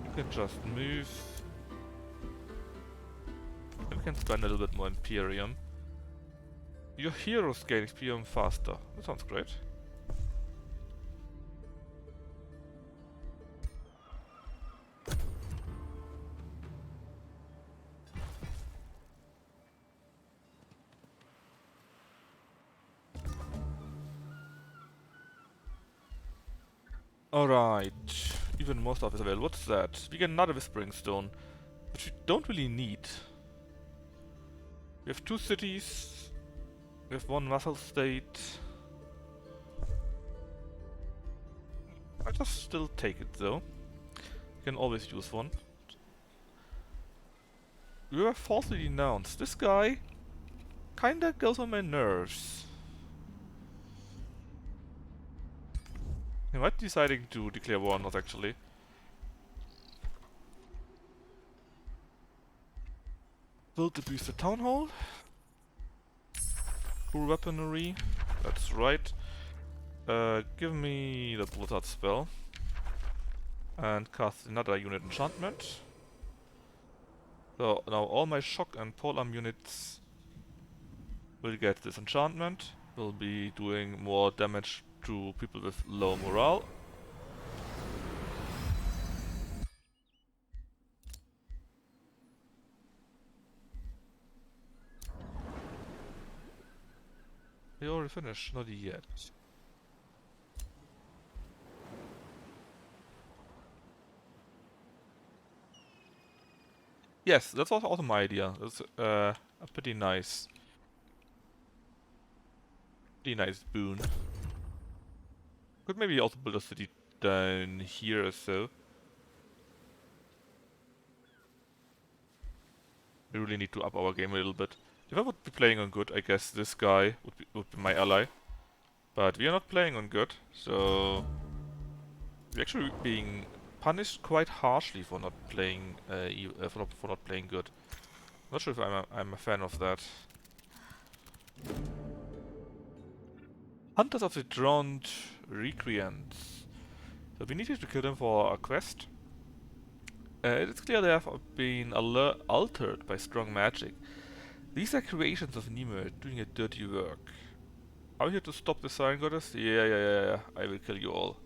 You can just move. And we can spend a little bit more Imperium. Your heroes gain Imperium faster. That sounds great. Alright, even more stuff is available. What's that? We get another Whispering Stone, which we don't really need. We have 2 cities, we have 1 vassal state. I just still take it though. You can always use one. We were falsely denounced. This guy kinda goes on my nerves. He might be deciding to declare war on us actually. Build the boosted town hall. Cool weaponry. That's right. Give me the blizzard spell. And cast another unit enchantment. So now all my shock and polearm units will get this enchantment. Will be doing more damage to people with low morale. We already finished, not yet. Yes, that's also my idea. That's a pretty nice boon. Could maybe also build a city down here or so. We really need to up our game a little bit. If I would be playing on good, I guess this guy would be my ally. But we are not playing on good, so we're actually being punished quite harshly for not playing for not playing good. Not sure if I'm a fan of that. Hunters of the Drowned Recreants. So we needed to kill them for a quest. It is clear they have been altered by strong magic. These are creations of Nimue doing a dirty work. Are we here to stop the Siren Goddess? Yeah. I will kill you all.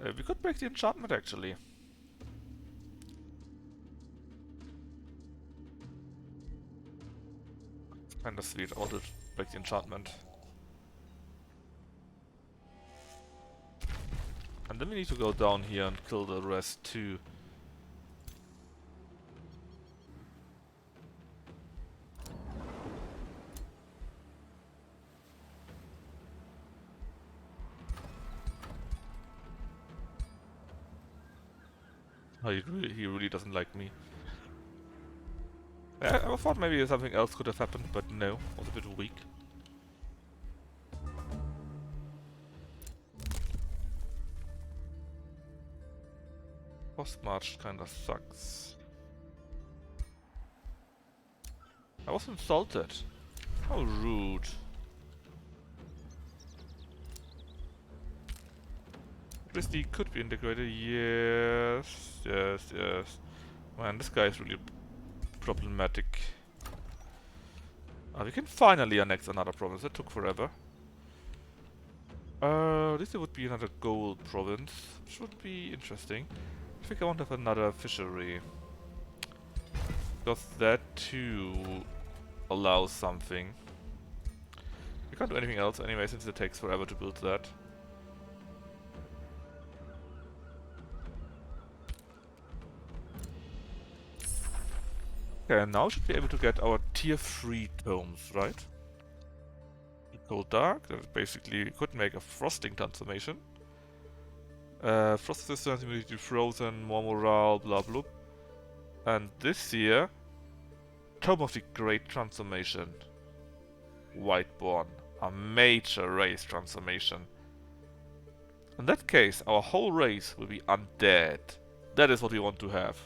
We could break the enchantment actually. Kinda sweet. I want to break the enchantment. And then we need to go down here and kill the rest too. Oh, he really doesn't like me. I thought maybe something else could have happened, but no, was a bit weak. Post march kinda sucks. I was insulted. How rude. Christy could be integrated. Yes. Man, this guy is really problematic. We can finally annex another province. That took forever. This would be another gold province, which would be interesting. I think I want to have another fishery. Because that too allows something. We can't do anything else anyway, since it takes forever to build that. Okay, now we should be able to get our tier 3 tomes, right? Cold Dark, that basically we could make a frosting transformation. Frost resistance, immunity to frozen, more morale, blah blah. And this here, Tome of the Great Transformation. Whiteborn, a major race transformation. In that case, our whole race will be undead. That is what we want to have.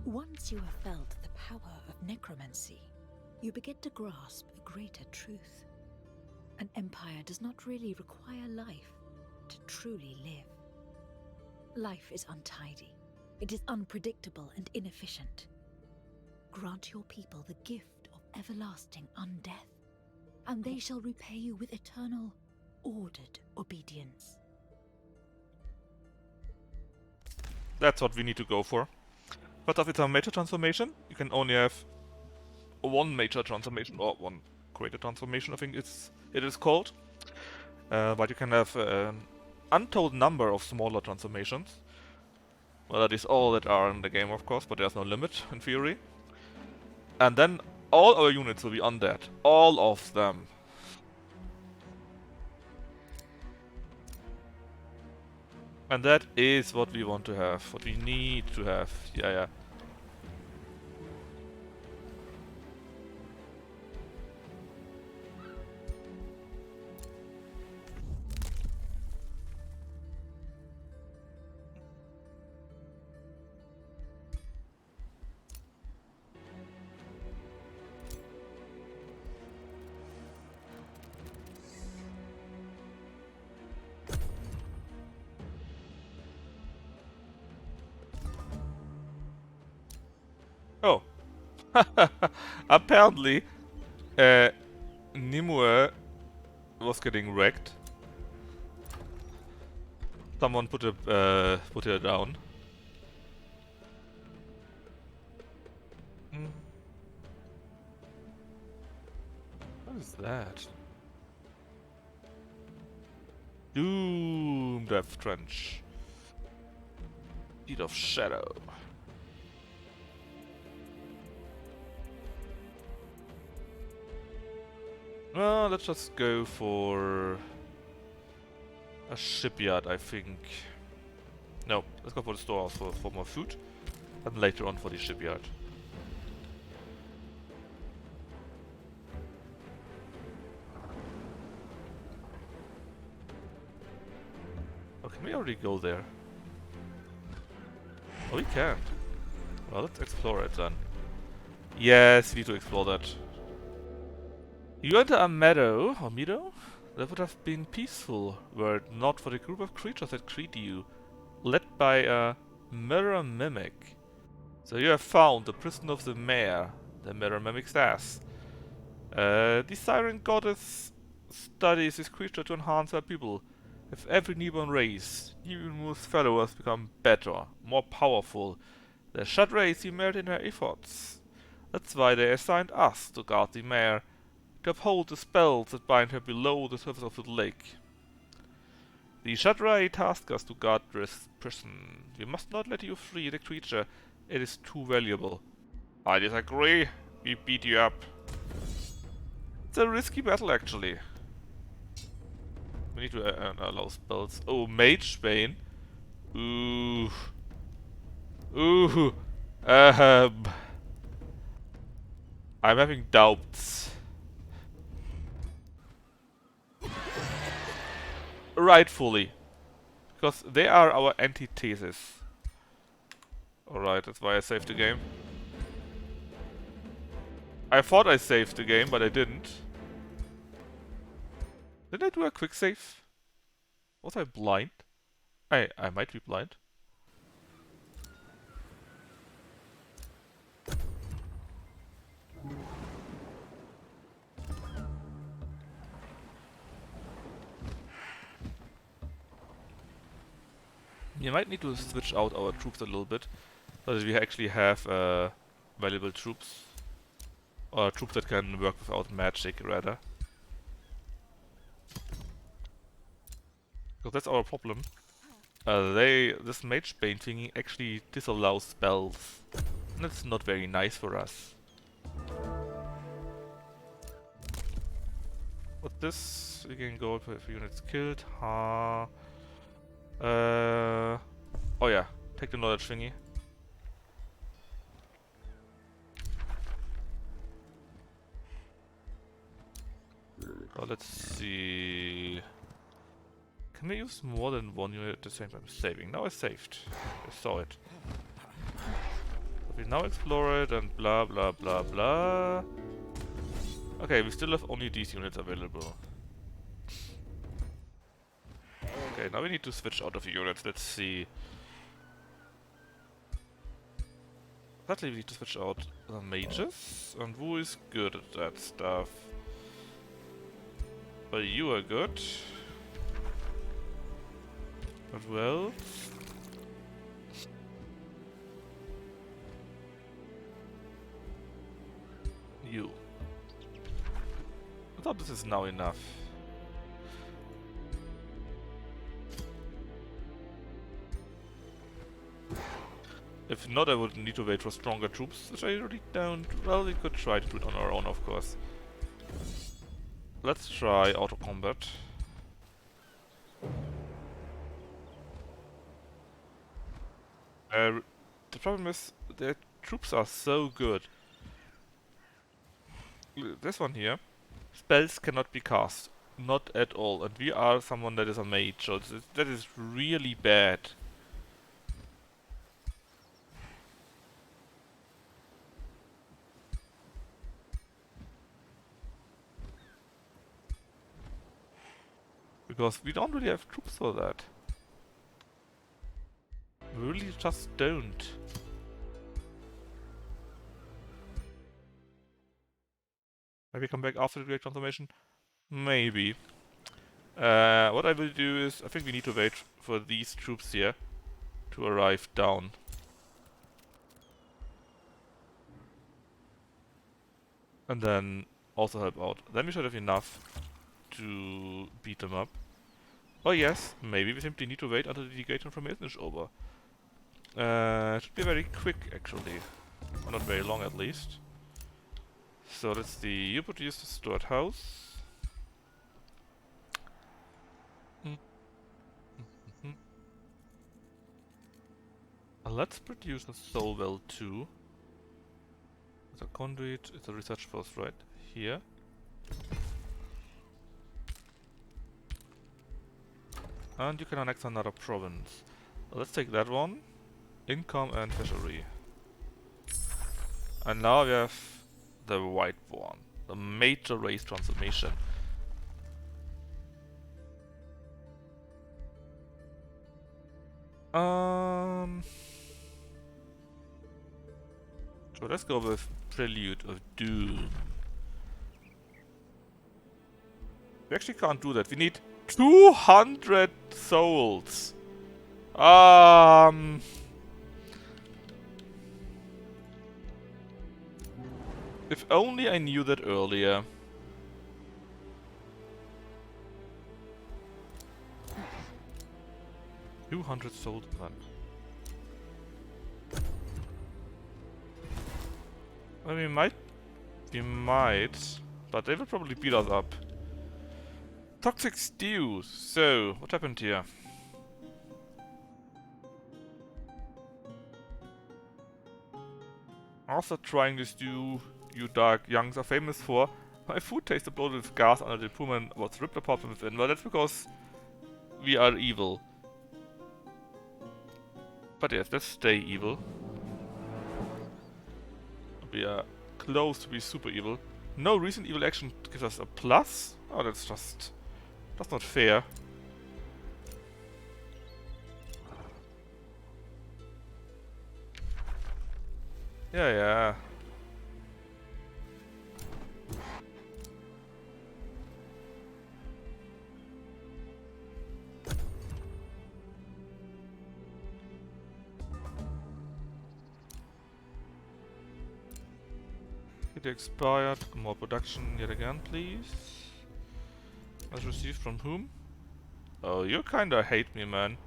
Once you have felt the power of necromancy, you begin to grasp a greater truth. An empire does not really require life to truly live. Life is untidy. It is unpredictable and inefficient. Grant your people the gift of everlasting undeath, and they shall repay you with eternal, ordered obedience. That's what we need to go for. But if it's a major transformation, you can only have one major transformation, or one greater transformation, I think it is called. But you can have an untold number of smaller transformations. Well, that is all that are in the game, of course, but there's no limit, in theory. And then all our units will be undead. All of them. And that is what we want to have, what we need to have. Yeah. Oh. Apparently, Nimue was getting wrecked. Someone put her down. What is that? Doom Death Trench. Seed of Shadow. Well, let's just go for a shipyard, I think. No, let's go for the storehouse for more food, and later on for the shipyard. Oh, can we already go there? Oh, we can. Well, let's explore it then. Yes, we need to explore that. You enter a meadow, or meadow, that would have been peaceful were it not for the group of creatures that greet you, led by a mirror mimic. So you have found the prison of the mare, the mirror mimic's ass. The siren goddess studies this creature to enhance her people. With every newborn race, Nemo's followers become better, more powerful. The shut race you merit in her efforts. That's why they assigned us to guard the mare, to uphold the spells that bind her below the surface of the lake. The Shadrai tasked us to guard this prison. We must not let you free the creature. It is too valuable. I disagree. We beat you up. It's a risky battle, actually. We need to allow spells. Oh, Mage Bane. Ooh. Ooh. I'm having doubts. Rightfully. Because they are our antithesis. Alright, that's why I saved the game. I thought I saved the game, but I didn't. Did I do a quick save? Was I blind? I might be blind. We might need to switch out our troops a little bit, so that we actually have valuable troops. Or troops that can work without magic, rather. Because that's our problem. This Mage Bane thingy actually disallows spells. And that's not very nice for us. With this, we can go for units killed. Oh yeah, take the knowledge thingy. Oh, let's see. Can we use more than one unit at the same time? Saving. Now I saved. I saw it. We now explore it and blah blah blah blah. Okay, we still have only these units available. Okay, now we need to switch out of units. Let's see. Sadly, we need to switch out the mages. And who is good at that stuff? Well, you are good. But well. You. I thought this is now enough. If not, I would need to wait for stronger troops, which I really don't. Well, we could try to do it on our own, of course. Let's try auto combat. The problem is, their troops are so good. This one here, spells cannot be cast. Not at all. And we are someone that is a mage, so that is really bad. Because we don't really have troops for that. We really just don't. Maybe come back after the Great Transformation? Maybe. What I will do is, I think we need to wait for these troops here to arrive down. And then also help out. Then we should have enough to beat them up. Oh yes, maybe we simply need to wait until the Great Transformation is over. It should be very quick actually. Or not very long at least. So let's see, you produce the stored house. Let's produce a soul well too. It's a conduit, it's a research post right here. And you can annex another province. Let's take that one. Income and treasury. And now we have the white one. A major race transformation. So let's go with Prelude of Doom. We actually can't do that. We need 200 souls. If only I knew that earlier. $200 souls, man. Well, we might, but they will probably beat us up. Toxic stew. So, what happened here? After trying this stew you dark youngs are famous for, my food tasted bloated with gas under the pullman was ripped apart from within. Well, that's because we are evil. But yes, let's stay evil. We are close to be super evil. No recent evil action gives us a plus? Oh, that's not fair. Yeah. It expired. More production yet again, please. As received from whom? Oh, you kinda hate me, man.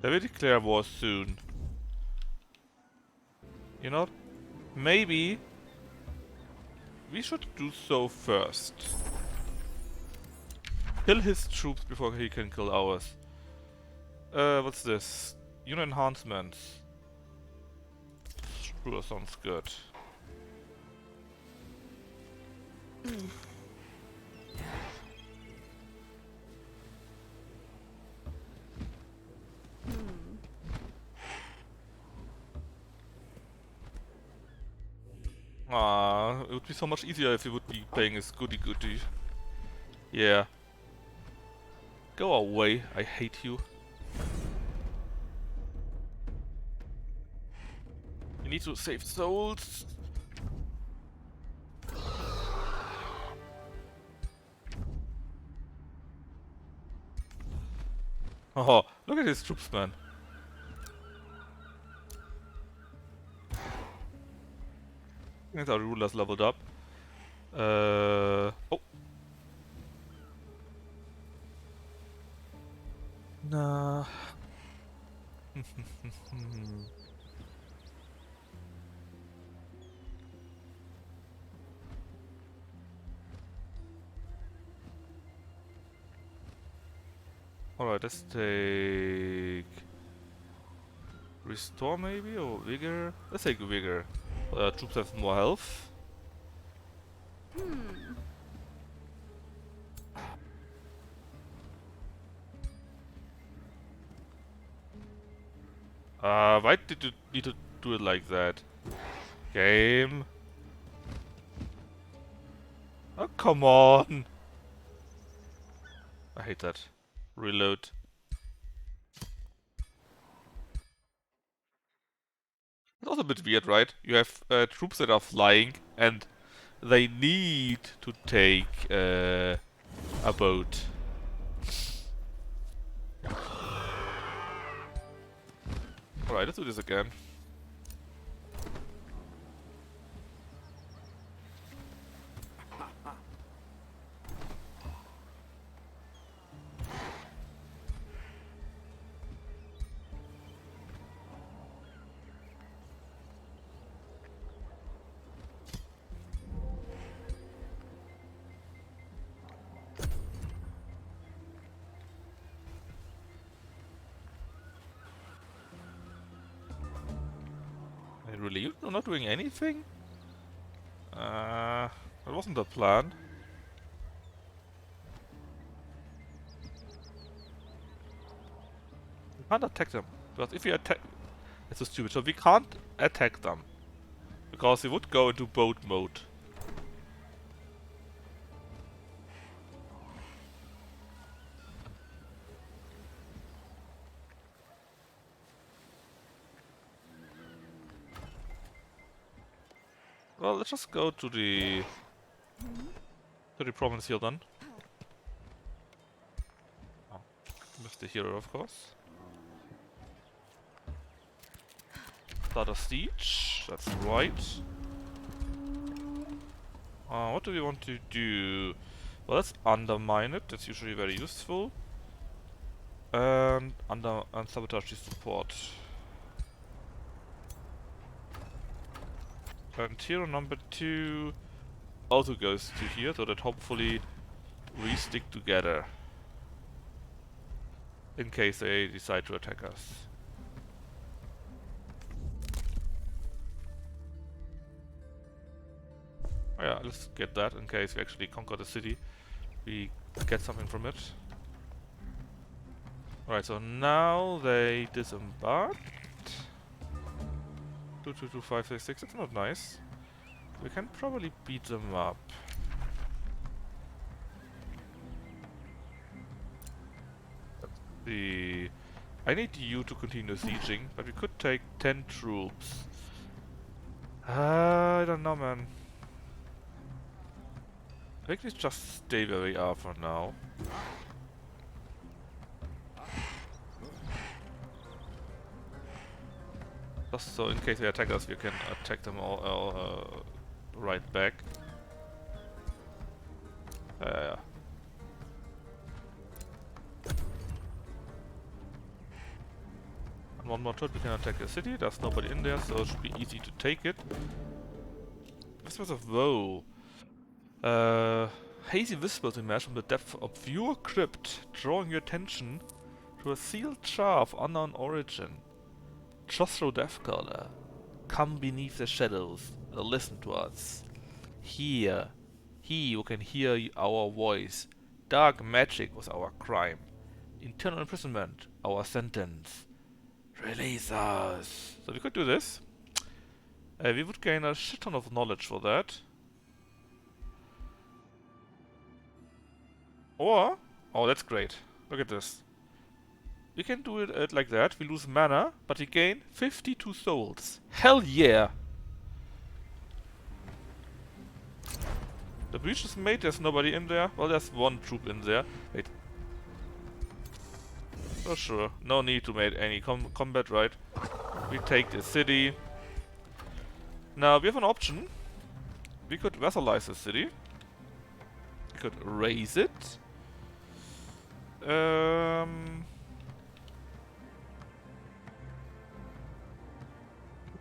They will declare war soon. You know, maybe we should do so first. Kill his troops before he can kill ours. What's this? Unit enhancements. Sure, sounds good. It would be so much easier if you would be playing as goody-goody. Yeah. Go away, I hate you. You need to save souls. Oh, look at his troops, man. I think our ruler's leveled up. Oh. Nah. Alright, let's take... Restore maybe, or Vigor? Let's take Vigor. Troops have more health. Why did you need to do it like that? Game? Oh, come on! I hate that. Reload. It's also a bit weird, right? You have troops that are flying, and they need to take a boat. Alright, let's do this again. Really? You're not doing anything? That wasn't the plan. We can't attack them. Because if we attack... It's so stupid. So we can't attack them. Because he would go into boat mode. Well, let's just go to the province here then. Oh, missed the hero, of course. Start a siege. That's right. What do we want to do? Well, let's undermine it. That's usually very useful. And sabotage the support. And hero number 2 also goes to here, so that hopefully we stick together. In case they decide to attack us. Oh yeah, let's get that in case we actually conquer the city. We get something from it. Alright, so now they disembarked. 2, 2, 2, 5, 6, 6. That's not nice. We can probably beat them up. I need you to continue sieging, but we could take 10 troops. I don't know, man. I think we just stay where we are for now. Just so in case they attack us, we can attack them all right back. Yeah. And one more turn, we can attack the city. There's nobody in there, so it should be easy to take it. Whispers of Woe. Hazy whispers emerge from the depth of your crypt, drawing your attention to a sealed jar of unknown origin. Jostro Deathcaller, come beneath the shadows and listen to us. Here, he who can hear our voice. Dark magic was our crime. Eternal imprisonment, our sentence. Release us. So we could do this. We would gain a shit ton of knowledge for that. Or, oh, that's great. Look at this. We can do it like that. We lose mana, but we gain 52 souls. Hell yeah! The breach is made. There's nobody in there. Well, there's one troop in there. Wait. Oh, sure. No need to make any combat, right? We take the city. Now, we have an option. We could vassalize the city. We could raise it.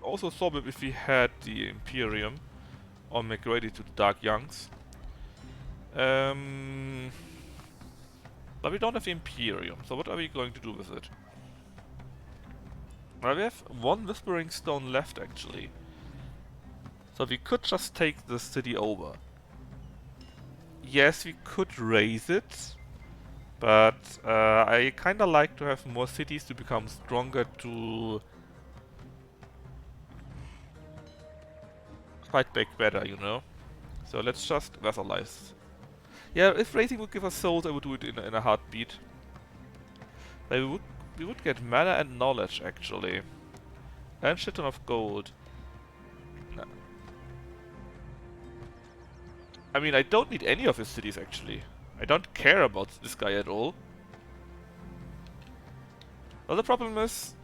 Also saw it if we had the Imperium or make ready to the Dark Youngs. But we don't have the Imperium, so what are we going to do with it? Well, we have one Whispering Stone left actually. So we could just take the city over. Yes, we could raise it. But I kinda like to have more cities to become stronger to fight back better, you know? So let's just vassalize. Yeah, if raising would give us souls, I would do it in a heartbeat. We would get mana and knowledge actually. And shit ton of gold. No. I mean, I don't need any of his cities actually. I don't care about this guy at all. Well, the problem is,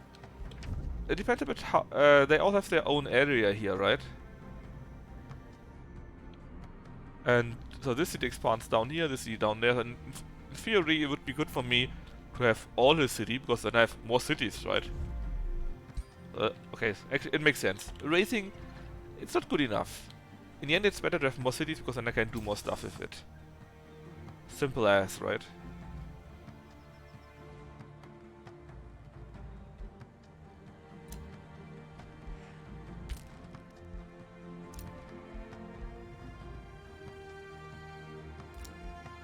it depends a bit how they all have their own area here, right? And so this city expands down here, this city down there, and in theory it would be good for me to have all his city, because then I have more cities, right? Okay, actually it makes sense. Raising, it's not good enough. In the end it's better to have more cities, because then I can do more stuff with it. Simple as, right?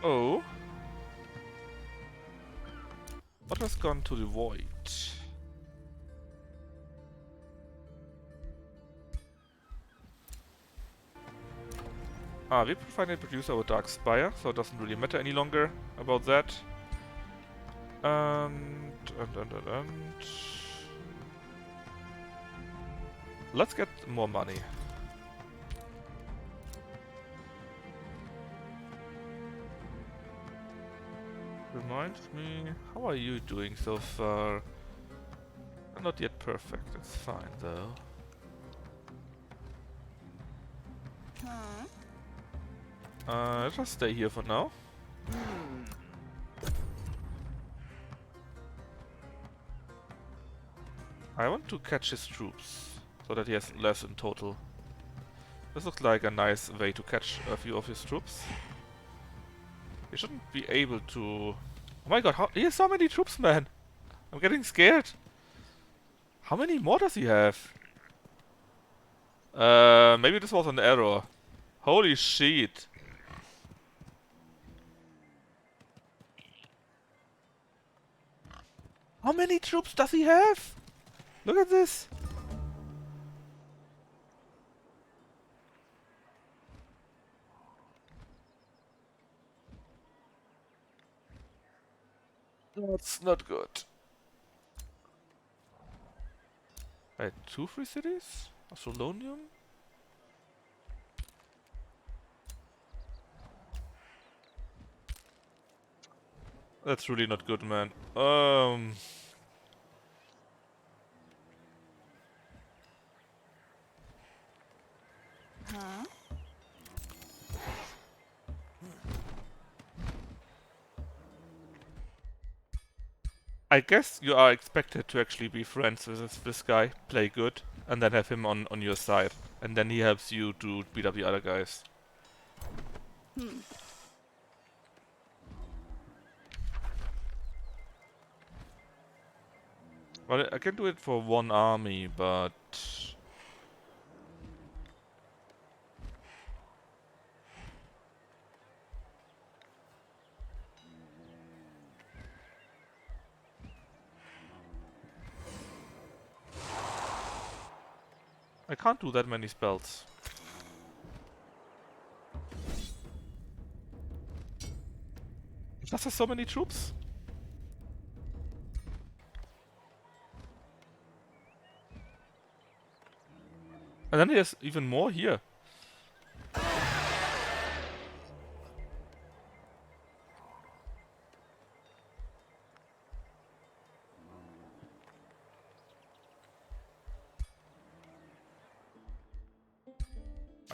Oh. What has gone to the void? We finally produced our Dark Spire, so it doesn't really matter any longer about that. And... Let's get more money. Reminds me, how are you doing so far? Not yet perfect, it's fine though. Just stay here for now. I want to catch his troops, so that he has less in total. This looks like a nice way to catch a few of his troops. He shouldn't be able to... Oh my god, he has so many troops, man! I'm getting scared! How many more does he have? Maybe this was an error. Holy shit! How many troops does he have? Look at this! That's not good. Wait, 2 free cities? Asolonium? That's really not good, man. I guess you are expected to actually be friends with this guy, play good, and then have him on your side. And then he helps you to beat up the other guys. Well, I can do it for one army, but... I can't do that many spells. It just has so many troops. And then there's even more here.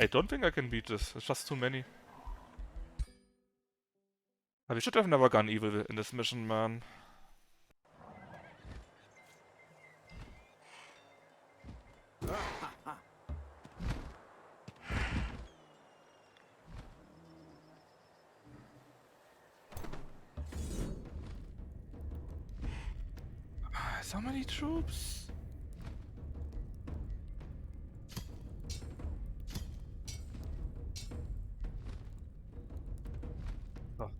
I don't think I can beat this. It's just too many. But we should have never gone evil in this mission, man. So many troops. Oh.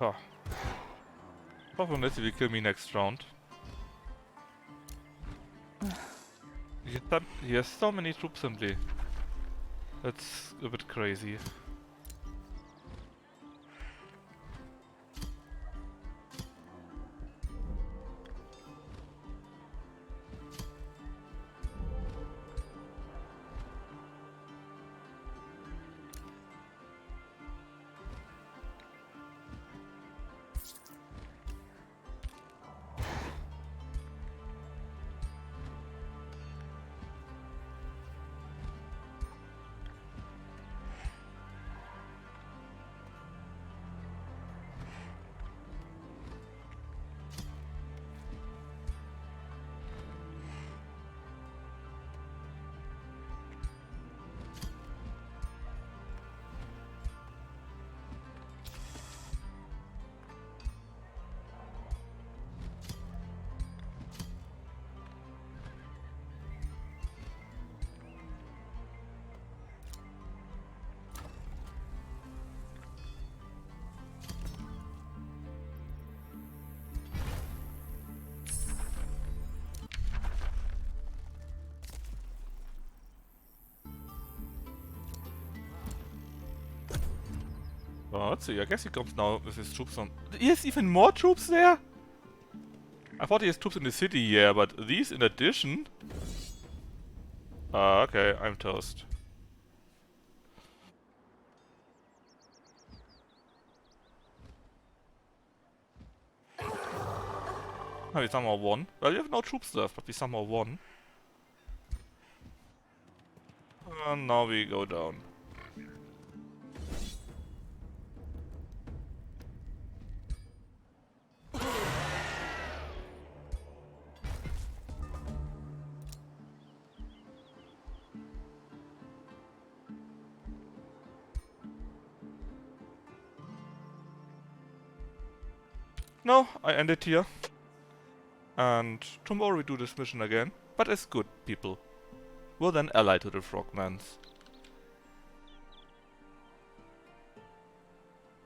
Oh. Problem is he will kill me next round. He has so many troops simply. That's a bit crazy. So, let's see. I guess he comes now with his troops on... He has even more troops there? I thought he has troops in the city, yeah, but these in addition? Okay, I'm toast. Oh, we somehow won. Well, we have no troops left, but we somehow won. And now we go down. No, I end it here. And tomorrow we do this mission again. But as good people. We're then allied to the frogmans.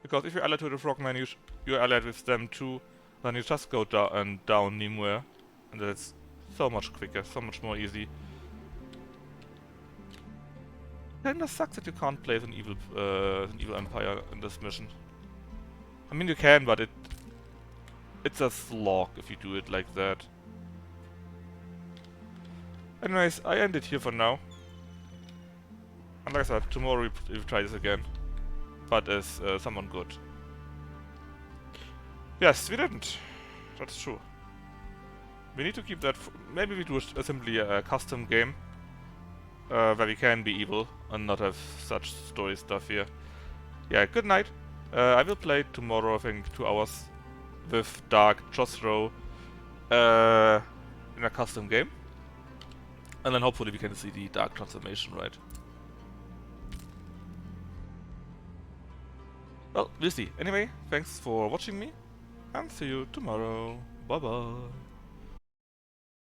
Because if you're allied to the frogmen, you're allied with them too. Then you just go down Nimue. And that's so much quicker, so much more easy. Kinda sucks that you can't play as an evil empire in this mission. I mean you can, but it's a slog if you do it like that. Anyways, I end it here for now. And like I said, tomorrow we'll try this again. But as someone good. Yes, we didn't. That's true. We need to keep that... Maybe we do simply a custom game. Where we can be evil and not have such story stuff here. Yeah, good night. I will play tomorrow, I think, 2 hours with Dark Josro in a custom game. And then hopefully we can see the Dark Transformation, right? Well, we'll see. Anyway, thanks for watching me, and see you tomorrow. Bye bye.